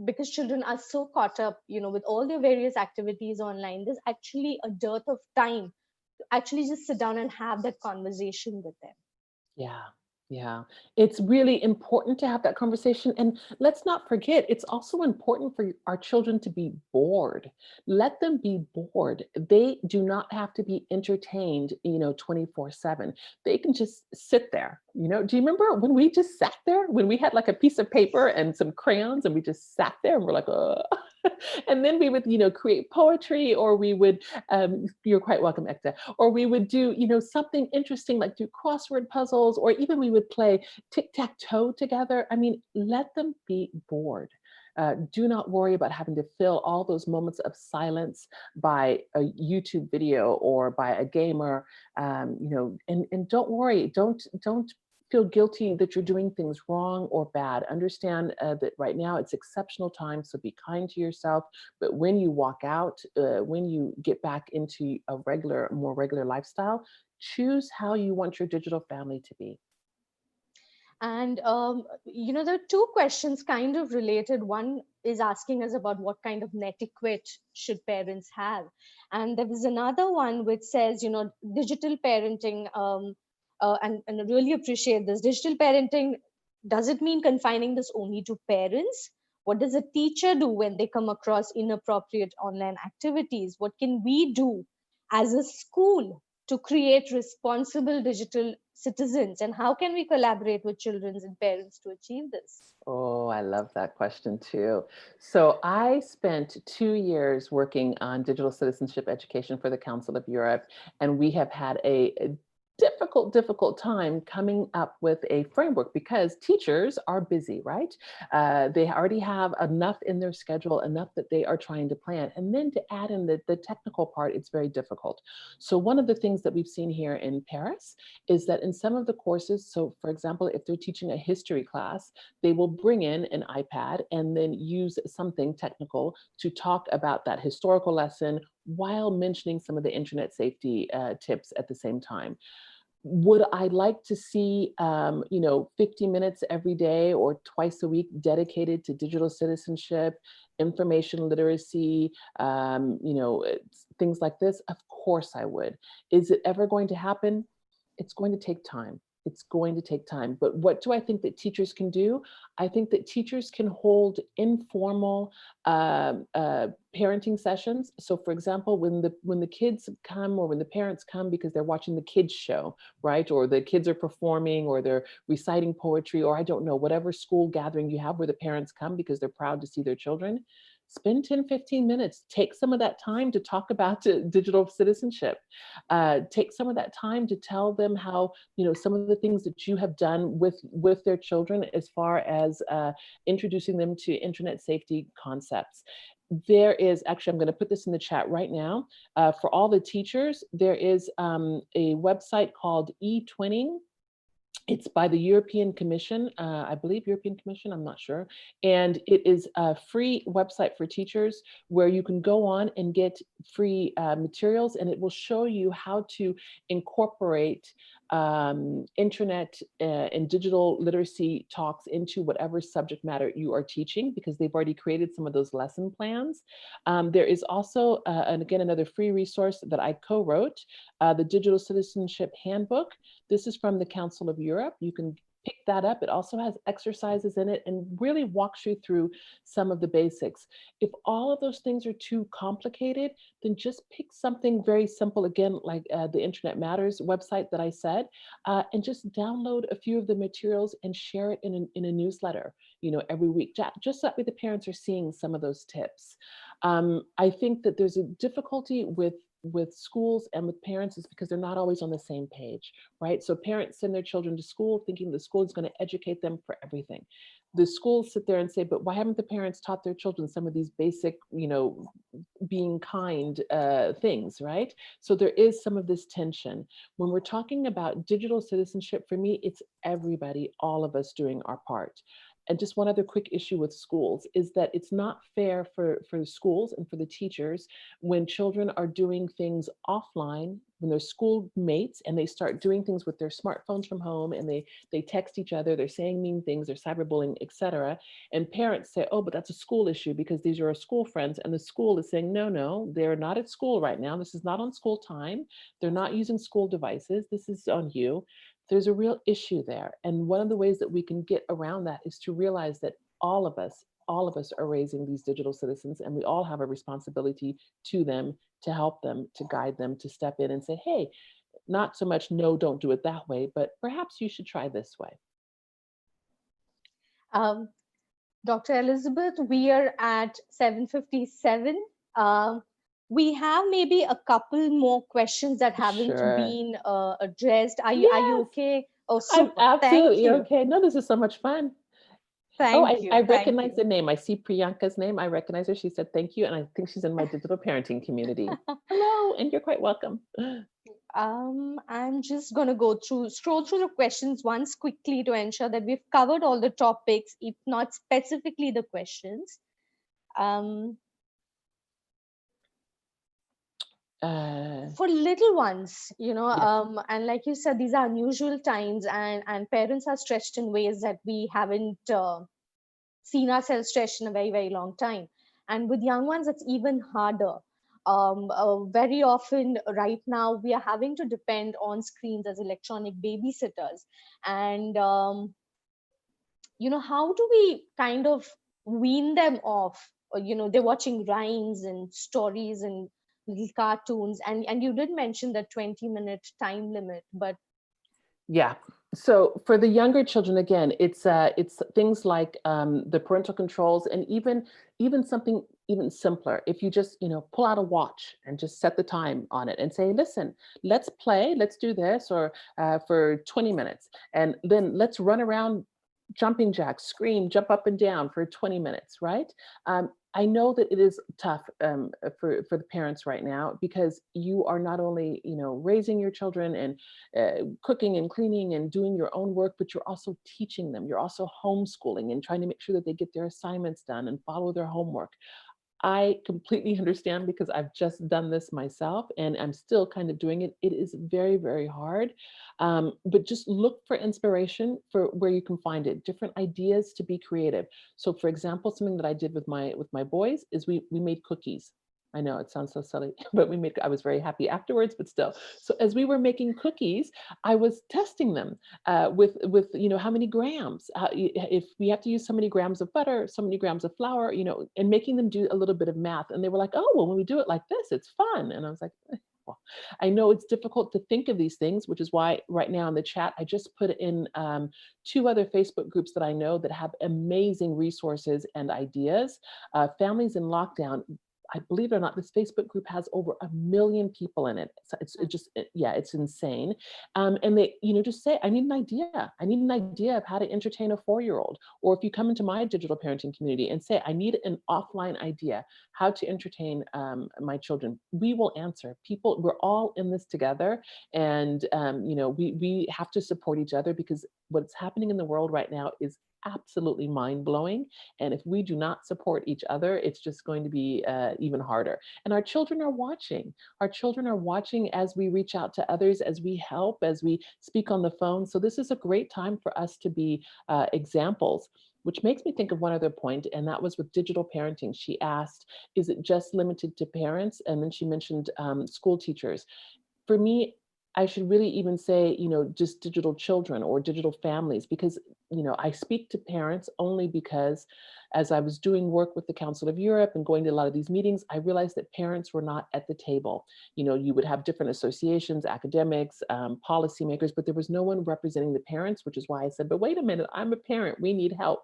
because children are so caught up, with all their various activities online, there's actually a dearth of time to actually just sit down and have that conversation with them. Yeah, yeah. It's really important to have that conversation. And let's not forget, it's also important for our children to be bored. Let them be bored. They do not have to be entertained, 24/7. They can just sit there. Do you remember when we just sat there, when we had like a piece of paper and some crayons and we just sat there and we're like, and then we would, create poetry, or we would, you're quite welcome, Ekta, or we would do, something interesting like do crossword puzzles, or even we would play tic-tac-toe together. I mean, let them be bored. Do not worry about having to fill all those moments of silence by a YouTube video or by a gamer. And don't worry, don't feel guilty that you're doing things wrong or bad. Understand that right now it's exceptional time, so be kind to yourself. But when you walk out, when you get back into a more regular lifestyle, choose how you want your digital family to be. And there are two questions kind of related. One is asking us about what kind of netiquette should parents have, and there was another one which says, digital parenting. And I really appreciate this. Digital parenting, does it mean confining this only to parents? What does a teacher do when they come across inappropriate online activities? What can we do as a school to create responsible digital citizens, and how can we collaborate with children and parents to achieve this? Oh, I love that question too. So I spent 2 years working on digital citizenship education for the Council of Europe, and we have had a difficult time coming up with a framework because teachers are busy, right? They already have enough in their schedule, enough that they are trying to plan. And then to add in the technical part, it's very difficult. So one of the things that we've seen here in Paris is that in some of the courses, so for example, if they're teaching a history class, they will bring in an iPad and then use something technical to talk about that historical lesson while mentioning some of the internet safety tips at the same time. Would I like to see, 50 minutes every day or twice a week dedicated to digital citizenship, information literacy, things like this? Of course I would. Is it ever going to happen? It's going to take time. It's going to take time. But what do I think that teachers can do? I think that teachers can hold informal parenting sessions. So, for example, when the kids come or when the parents come because they're watching the kids show, right, or the kids are performing or they're reciting poetry, or I don't know, whatever school gathering you have where the parents come because they're proud to see their children, spend 10, 15 minutes, take some of that time to talk about digital citizenship. Take some of that time to tell them how, some of the things that you have done with their children as far as introducing them to internet safety concepts. There is actually, I'm going to put this in the chat right now. For all the teachers, there is a website called eTwinning. It's by the European Commission, I believe European Commission, I'm not sure. And it is a free website for teachers where you can go on and get free materials, and it will show you how to incorporate internet and digital literacy talks into whatever subject matter you are teaching, because they've already created some of those lesson plans. There is also, and again, another free resource that I co-wrote, the Digital Citizenship Handbook. This is from the Council of Europe. You can pick that up. It also has exercises in it and really walks you through some of the basics. If all of those things are too complicated, then just pick something very simple, again, like the Internet Matters website that I said, and just download a few of the materials and share it in a newsletter, every week, just so that way the parents are seeing some of those tips. I think that there's a difficulty with schools and with parents is because they're not always on the same page, right? So parents send their children to school thinking the school is going to educate them for everything. The schools sit there and say, but why haven't the parents taught their children some of these basic, being kind things, right? So there is some of this tension. When we're talking about digital citizenship, for me, it's everybody, all of us doing our part. And just one other quick issue with schools is that it's not fair for the schools and for the teachers when children are doing things offline, when they're schoolmates and they start doing things with their smartphones from home and they text each other, they're saying mean things, they're cyberbullying, etc. And parents say, oh, but that's a school issue because these are our school friends. And the school is saying, no, no, they're not at school right now. This is not on school time. They're not using school devices. This is on you. There's a real issue there. And one of the ways that we can get around that is to realize that all of us are raising these digital citizens, and we all have a responsibility to them, to help them, to guide them, to step in and say, hey, not so much, no, don't do it that way, but perhaps you should try this way. Dr. Elizabeth, we are at 7:57. We have maybe a couple more questions that haven't Sure. been addressed. Are Yes, you okay? Oh, I'm super. Thank absolutely you. okay. No, this is so much fun. Oh, Thank I you. Thank recognize you. the name. I see Priyanka's name. I recognize her. She said thank you, and I think she's in my digital parenting community. Hello, and you're quite welcome. I'm just going to scroll through the questions once quickly to ensure that we've covered all the topics, if not specifically the questions. For little ones, Yes. and like you said, these are unusual times, and parents are stretched in ways that we haven't seen ourselves stretched in a very, very long time. And with young ones, it's even harder. Very often right now we are having to depend on screens as electronic babysitters. And how do we kind of wean them off? They're watching rhymes and stories and little cartoons, and you did mention the 20-minute time limit, but Yeah. So for the younger children, again, it's things like the parental controls, and even something even simpler. If you just pull out a watch and just set the time on it and say, listen, let's play, let's do this, or for 20 minutes, and then let's run around, jumping jacks, scream, jump up and down for 20 minutes, right? I know that it is tough for the parents right now, because you are not only raising your children and cooking and cleaning and doing your own work, but you're also teaching them. You're also homeschooling and trying to make sure that they get their assignments done and follow their homework. I completely understand because I've just done this myself and I'm still kind of doing it. It is very, very hard. But just look for inspiration for where you can find it, different ideas to be creative. So for example, something that I did with my boys is we made cookies. I know it sounds so silly, but I was very happy afterwards, but still. So as we were making cookies, I was testing them with how many grams, if we have to use so many grams of butter, so many grams of flour, and making them do a little bit of math. And they were like, oh, well, when we do it like this, it's fun. And I was like, well, I know it's difficult to think of these things, which is why right now in the chat, I just put in two other Facebook groups that I know that have amazing resources and ideas. Families in Lockdown, I believe it or not, this Facebook group has over 1 million people in it. So yeah, it's insane. And they, just say, I need an idea. I need an idea of how to entertain a 4-year-old. Or if you come into my digital parenting community and say, I need an offline idea, how to entertain my children, we will answer. People, we're all in this together. And, we have to support each other because what's happening in the world right now is absolutely mind blowing. And if we do not support each other, it's just going to be even harder. And our children are watching. Our children are watching as we reach out to others, as we help, as we speak on the phone. So this is a great time for us to be examples. Which makes me think of one other point, and that was with digital parenting. She asked, is it just limited to parents? And then she mentioned school teachers. For me, I should really even say, just digital children or digital families, because, I speak to parents only because as I was doing work with the Council of Europe and going to a lot of these meetings, I realized that parents were not at the table. You would have different associations, academics, policymakers, but there was no one representing the parents, which is why I said, but wait a minute, I'm a parent, we need help.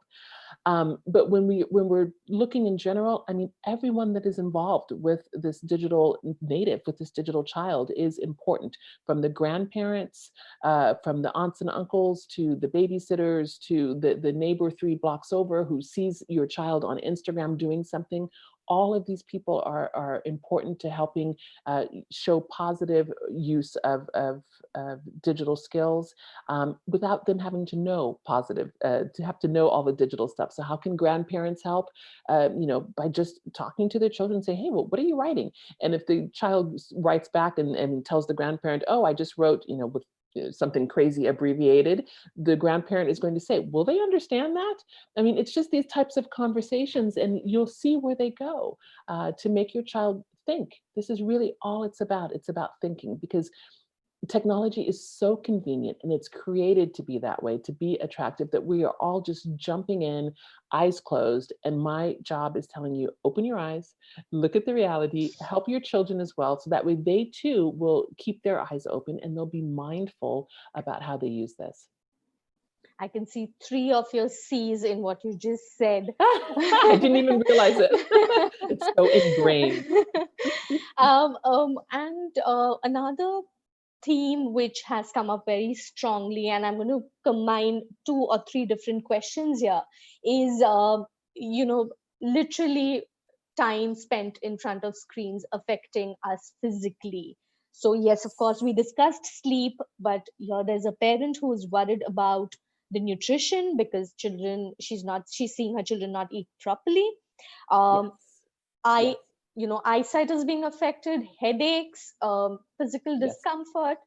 But when we're looking in general, I mean, everyone that is involved with this digital native, with this digital child is important, from the grandparents, from the aunts and uncles, to the babysitters, to the neighbor 3 blocks over who sees your child on Instagram doing something. All of these people are important to helping show positive use of digital skills without them having to know positive, to have to know all the digital stuff. So how can grandparents help? By just talking to their children, say, hey, well, what are you writing? And if the child writes back and tells the grandparent, oh, I just wrote, with something crazy abbreviated, the grandparent is going to say, will they understand that? I mean, it's just these types of conversations, and you'll see where they go to make your child think. This is really all it's about. It's about thinking, because technology is so convenient and it's created to be that way, to be attractive, that we are all just jumping in, eyes closed. And my job is telling you, open your eyes, look at the reality, help your children as well, so that way they too will keep their eyes open and they'll be mindful about how they use this. I can see 3 of your C's in what you just said. I didn't even realize it. It's so ingrained. And another theme which has come up very strongly, and I'm going to combine 2 or 3 different questions here, is literally time spent in front of screens affecting us physically. So yes, of course, we discussed sleep, but there's a parent who's worried about the nutrition because she's seeing her children not eat properly. um, Yes. I Yes. eyesight is being affected, headaches, physical Yes. discomfort.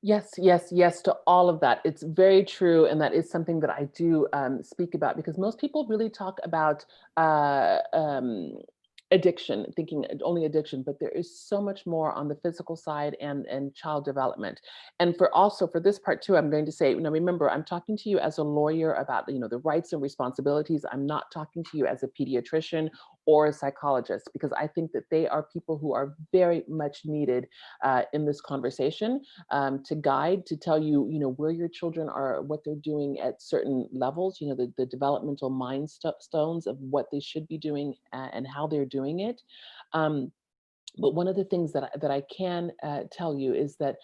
Yes, yes, yes to all of that. It's very true. And that is something that I do speak about, because most people really talk about uh, um, addiction, thinking only addiction, but there is so much more on the physical side and child development. And for this part too, I'm going to say, remember, I'm talking to you as a lawyer about, the rights and responsibilities. I'm not talking to you as a pediatrician or a psychologist, because I think that they are people who are very much needed in this conversation, to guide, to tell you, where your children are, what they're doing at certain levels, the developmental milestones of what they should be doing and how they're doing it. Um, but one of the things that I can tell you is that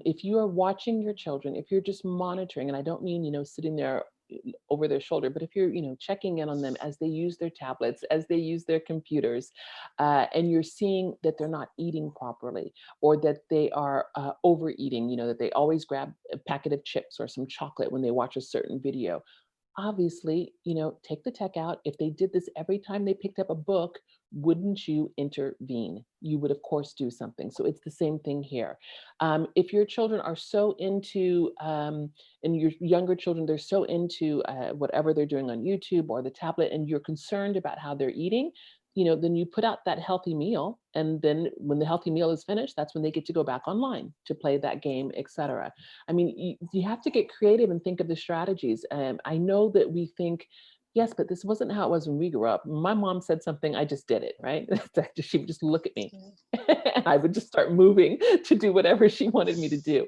if you are watching your children, if you're just monitoring, and I don't mean, sitting there over their shoulder, but if you're, checking in on them as they use their tablets, as they use their computers, and you're seeing that they're not eating properly, or that they are overeating, that they always grab a packet of chips or some chocolate when they watch a certain video, obviously, take the tech out. If they did this every time they picked up a book, wouldn't you intervene? You would, of course, do something. So it's the same thing here. If your children are so into, and your younger children, they're so into whatever they're doing on YouTube or the tablet, and you're concerned about how they're eating, then you put out that healthy meal. And then when the healthy meal is finished, that's when they get to go back online to play that game, etc. I mean, you have to get creative and think of the strategies. I know that we think, yes, but this wasn't how it was when we grew up. My mom said something, I just did it, right? She would just look at me and I would just start moving to do whatever she wanted me to do.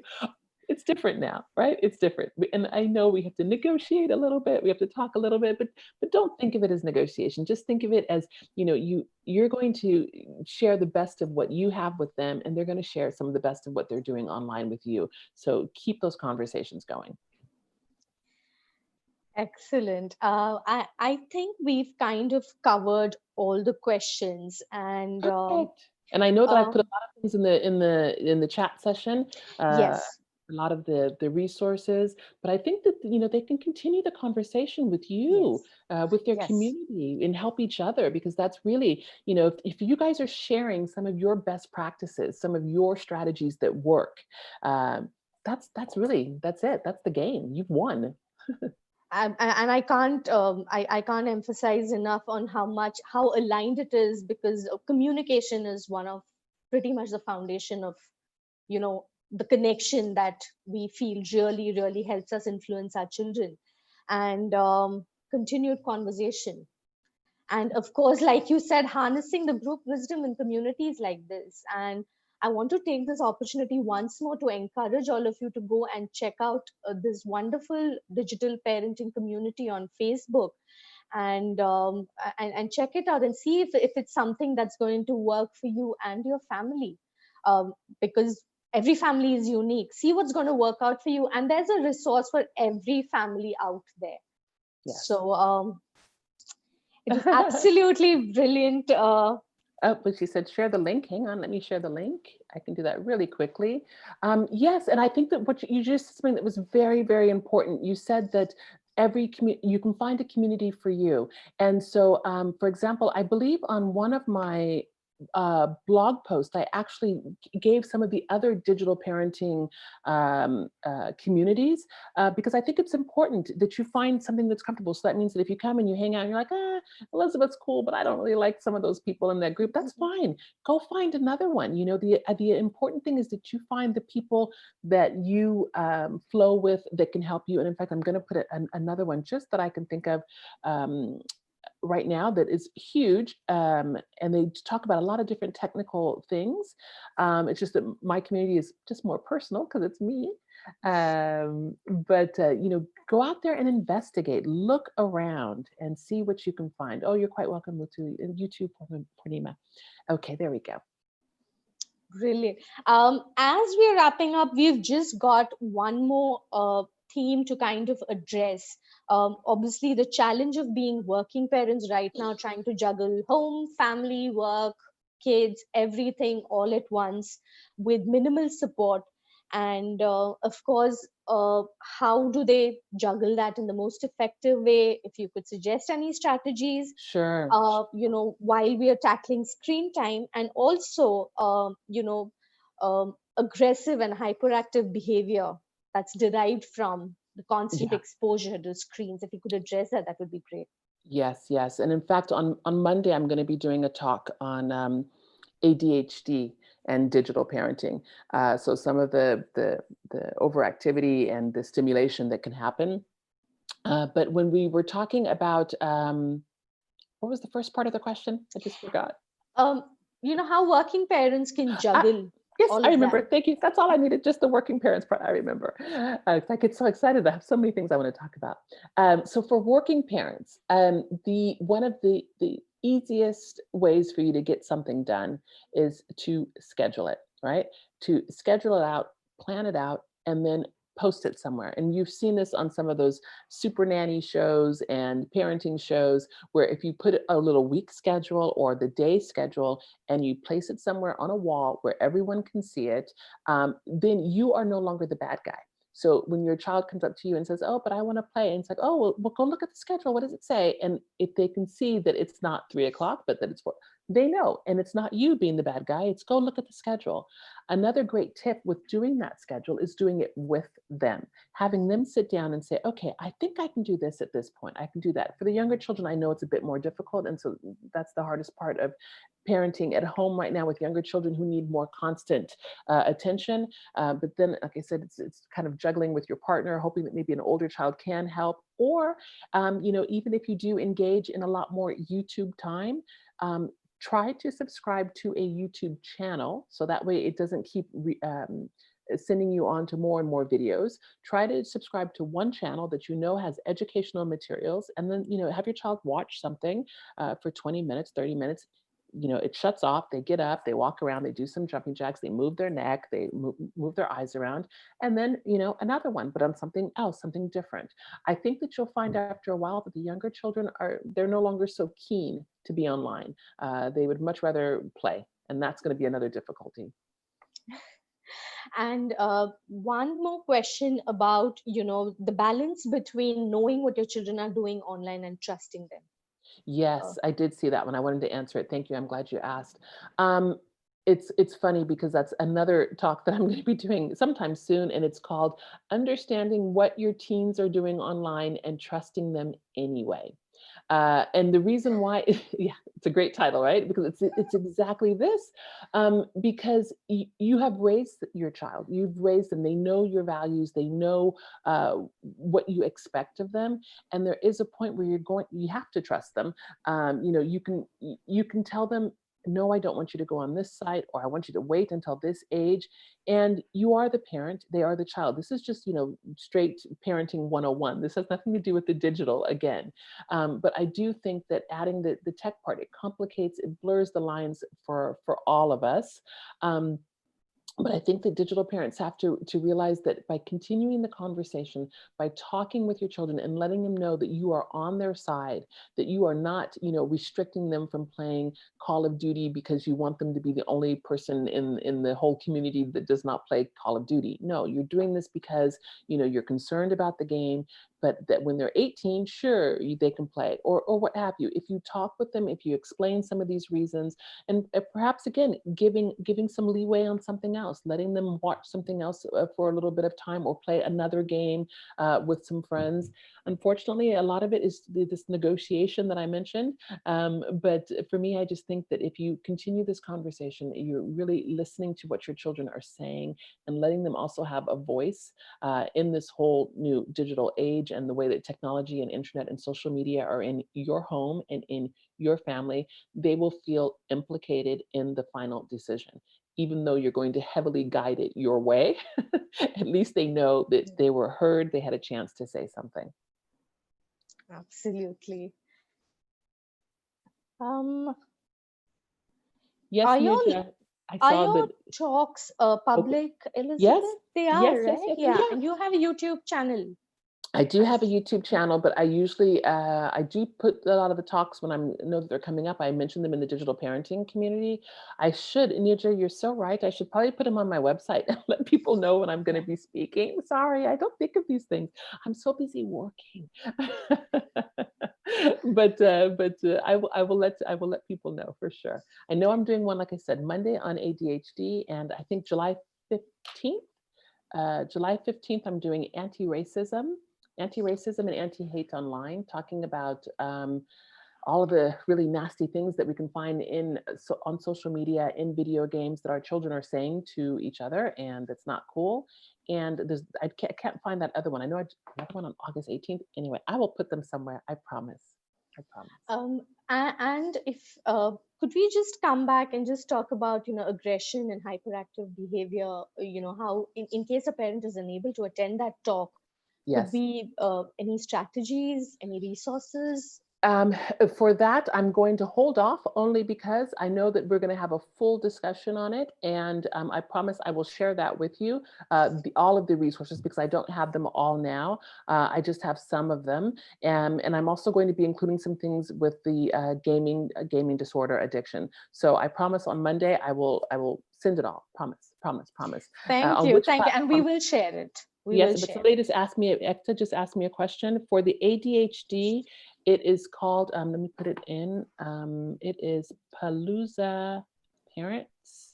It's different now, right? It's different. And I know we have to negotiate a little bit. We have to talk a little bit, but don't think of it as negotiation. Just think of it as, you're going to share the best of what you have with them, and they're going to share some of the best of what they're doing online with you. So keep those conversations going. Excellent. I think we've kind of covered all the questions, and Perfect. And I know that I put a um, lot of things in the chat session, yes, a lot of the resources, but I think that, they can continue the conversation with you, yes, with their yes. community, and help each other, because that's really, if you guys are sharing some of your best practices, some of your strategies that work, um, that's really, that's it. That's the game. You've won. And I can't emphasize enough on how aligned it is, because communication is one of pretty much the foundation of, the connection that we feel really helps us influence our children. And continued conversation, and of course, like you said, harnessing the group wisdom in communities like this. And I want to take this opportunity once more to encourage all of you to go and check out this wonderful digital parenting community on Facebook, and check it out and see if it's something that's going to work for you and your family. Because every family is unique. See what's going to work out for you, and there's a resource for every family out there. Yes. So it is absolutely brilliant. Oh, but she said, share the link. Hang on, let me share the link. I can do that really quickly. Yes, and I think that what you just said, something that was very, very important. You said that you can find a community for you. And so, for example, I believe on one of my blog posts, I actually gave some of the other digital parenting communities, because I think it's important that you find something that's comfortable. So that means that if you come and you hang out and you're like, Elizabeth's cool, but I don't really like some of those people in that group. That's fine. Go find another one. The important thing is that you find the people that you flow with, that can help you. And in fact, I'm going to put another one just that I can think of right now that is huge. And they talk about a lot of different technical things. It's just that my community is just more personal because it's me. But go out there and investigate, look around and see what you can find. Oh, you're quite welcome, Mutu, and you too, Purnima. Okay, there we go. Brilliant. As we're wrapping up, we've just got one more theme to kind of address. Obviously, the challenge of being working parents right now, trying to juggle home, family, work, kids, everything all at once with minimal support. And of course, how do they juggle that in the most effective way? If you could suggest any strategies, Sure. while we are tackling screen time, and also, aggressive and hyperactive behavior that's derived from the constant Yeah. exposure to screens. If you could address that, that would be great. Yes, yes. And in fact, on Monday, I'm going to be doing a talk on ADHD and digital parenting. So some of the overactivity and the stimulation that can happen. But when we were talking about, what was the first part of the question? I just forgot. Um, how working parents can I, juggle yes, all I of that. remember. Thank you. That's all I needed. Just the working parents part. I remember. I get so excited. I have so many things I want to talk about. So for working parents, the one of the easiest ways for you to get something done is to schedule it. Right? To schedule it out, plan it out, and then post it somewhere. And you've seen this on some of those super nanny shows and parenting shows, where if you put a little week schedule or the day schedule and you place it somewhere on a wall where everyone can see it, then you are no longer the bad guy. So when your child comes up to you and says, "Oh, but I want to play," and it's like, "Oh, well, go look at the schedule. What does it say?" And if they can see that it's not 3 o'clock, but that it's 4, they know. And it's not you being the bad guy. It's go look at the schedule. Another great tip with doing that schedule is doing it with them, having them sit down and say, "Okay, I think I can do this at this point. I can do that." For the younger children, I know it's a bit more difficult. And so that's the hardest part of parenting at home right now with younger children who need more constant attention. But then, like I said, it's kind of juggling with your partner, hoping that maybe an older child can help. Or, even if you do engage in a lot more YouTube time, try to subscribe to a YouTube channel so that way it doesn't keep sending you on to more and more videos. Try to subscribe to one channel that you know has educational materials, and then have your child watch something for 20 minutes, 30 minutes. It shuts off, they get up, they walk around, they do some jumping jacks, they move their neck, they move their eyes around, and then another one, but on something else, something different. I think that you'll find after a while that the younger children they're no longer so keen to be online. They would much rather play, and that's going to be another difficulty. And one more question about, the balance between knowing what your children are doing online and trusting them. Uh, Yes, I did see that one. I wanted to answer it. Thank you. I'm glad you asked. Um, it's funny because that's another talk that I'm going to be doing sometime soon, and it's called "Understanding What Your Teens Are Doing Online and Trusting Them Anyway." And the reason why, yeah, it's a great title, right? Because it's exactly this. Because you have raised your child, you've raised them. They know your values. They know what you expect of them. And there is a point where you have to trust them. You can tell them, "No, I don't want you to go on this site," or "I want you to wait until this age." And you are the parent, they are the child. This is just, straight parenting 101. This has nothing to do with the digital again. But I do think that adding the tech part, it complicates, it blurs the lines for all of us. Um, but I think that digital parents have to realize that by continuing the conversation, by talking with your children and letting them know that you are on their side, that you are not, restricting them from playing Call of Duty because you want them to be the only person in the whole community that does not play Call of Duty. No, you're doing this because you're concerned about the game, but that when they're 18, sure, they can play, or what have you. If you talk with them, if you explain some of these reasons, and perhaps again giving some leeway on something else, letting them watch something else for a little bit of time, or play another game with some friends. Unfortunately, a lot of it is this negotiation that I mentioned. But for me, I just think that if you continue this conversation, you're really listening to what your children are saying and letting them also have a voice in this whole new digital age, and the way that technology and internet and social media are in your home and in your family. They will feel implicated in the final decision. Even though you're going to heavily guide it your way, at least they know that yeah, they were heard, they had a chance to say something. absolutely. Um, Yes, are your Nidra, I are saw your that. talks Okay. public, Yes, Elizabeth? They yes, are, yes, right? yes. Yeah, Yeah, and you have a YouTube channel. I do I have a s- YouTube channel, but I usually I do put a lot of the talks when I know that they're coming up. I mention them in the digital parenting community. I should, Nidra, you're so right. I should probably put them on my website and let people know when I'm going to yeah. be speaking. Sorry, I don't think of these things. I'm so busy working. But I will let people know for sure. I know I'm doing one, like I said, Monday on ADHD, and I think July 15th, I'm doing anti-racism and anti-hate online, talking about all of the really nasty things that we can find on social media, in video games, that our children are saying to each other, and it's not cool. And I can't find that other one. I know another one on August 18th. Anyway, I will put them somewhere. I promise. I promise. Um, and if could we just come back and just talk about, aggression and hyperactive behavior? How in case a parent is unable to attend that talk, could Yes. be any strategies, any resources? Um, for that, I'm going to hold off, only because I know that we're going to have a full discussion on it. And I promise I will share that with you, all of the resources, because I don't have them all now. I just have some of them. And I'm also going to be including some things with the gaming disorder addiction. So I promise on Monday, I will send it all. Promise, promise, promise. On which Thank you, and we platform? will share it. We Yes, will but share. somebody just asked me, Ekta just asked me a question. For the ADHD, it is called, let me put it in, it is Palooza Parents,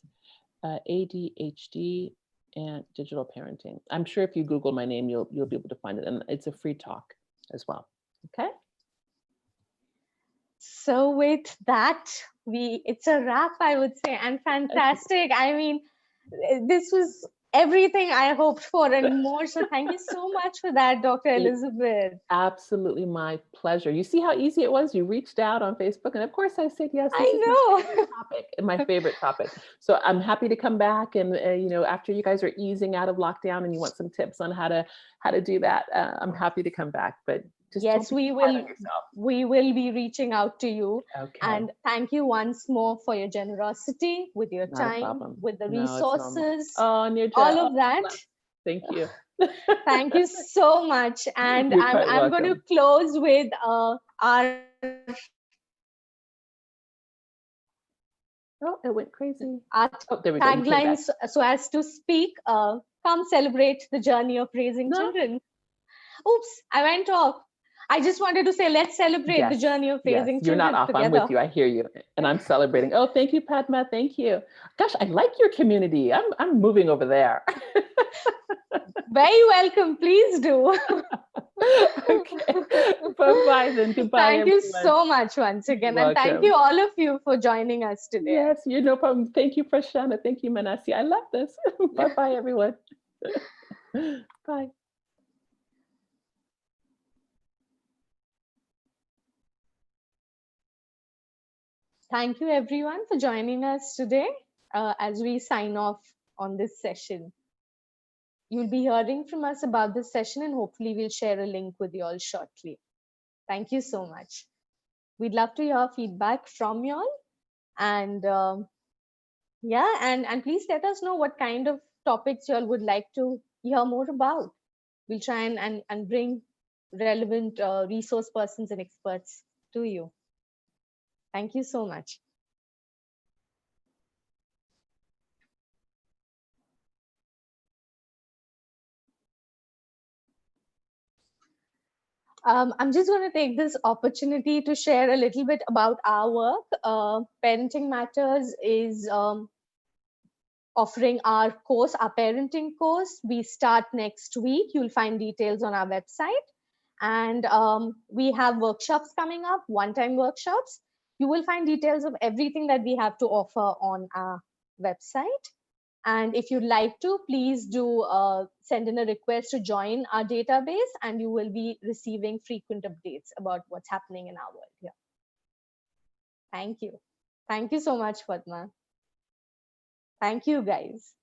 ADHD and digital parenting. I'm sure if you Google my name, you'll be able to find it, and it's a free talk as well. Okay. So with that, it's a wrap, I would say, and fantastic. I mean, this was everything I hoped for and more. So thank you so much for that, Dr. Elizabeth. Absolutely my pleasure. You see how easy it was? You reached out on Facebook, and of course I said yes. This is my I favorite know. topic and my favorite topic. So I'm happy to come back, and after you guys are easing out of lockdown and you want some tips on how to do that, I'm happy to come back. But just don't Yes, be too hard on yourself. we will be reaching out to you. Okay, And thank you once more for your generosity with your not a time, problem. with the No, it's normal. resources, Oh, all Nirja, oh, of that. bless. Thank you. Thank you so much. And You're quite I'm going to welcome. close with our Oh, it went crazy. our Oh, there we go. You came tagline, back. so as to speak, come celebrate the journey of raising No. children. Oops, I went off. I just wanted to say, let's celebrate the Yes, journey of yes, raising you're not children off. I'm together. with you. I hear you, and I'm celebrating. Oh, thank you, Padma. Thank you. Gosh, I like your community. I'm moving over there. Very welcome. Please do. Okay. Bye-bye then. Goodbye, Thank you everyone. so much once You're again. And thank you welcome. all of you for joining us today. Yes, you're no problem. Thank you, Prashana. Thank you, Manasi. I love this. Bye-bye, everyone. Bye. Thank you, everyone, for joining us today as we sign off on this session. You'll be hearing from us about this session, and hopefully, we'll share a link with you all shortly. Thank you so much. We'd love to hear feedback from you all. And yeah, and please let us know what kind of topics you all would like to hear more about. We'll try and bring relevant resource persons and experts to you. Thank you so much. I'm just going to take this opportunity to share a little bit about our work. Parenting Matters is offering our course, our parenting course. We start next week. You'll find details on our website. And we have workshops coming up, one-time workshops. You will find details of everything that we have to offer on our website. And if you'd like to, please do send in a request to join our database, and you will be receiving frequent updates about what's happening in our world here. Thank you. Thank you so much, Padma. Thank you, guys.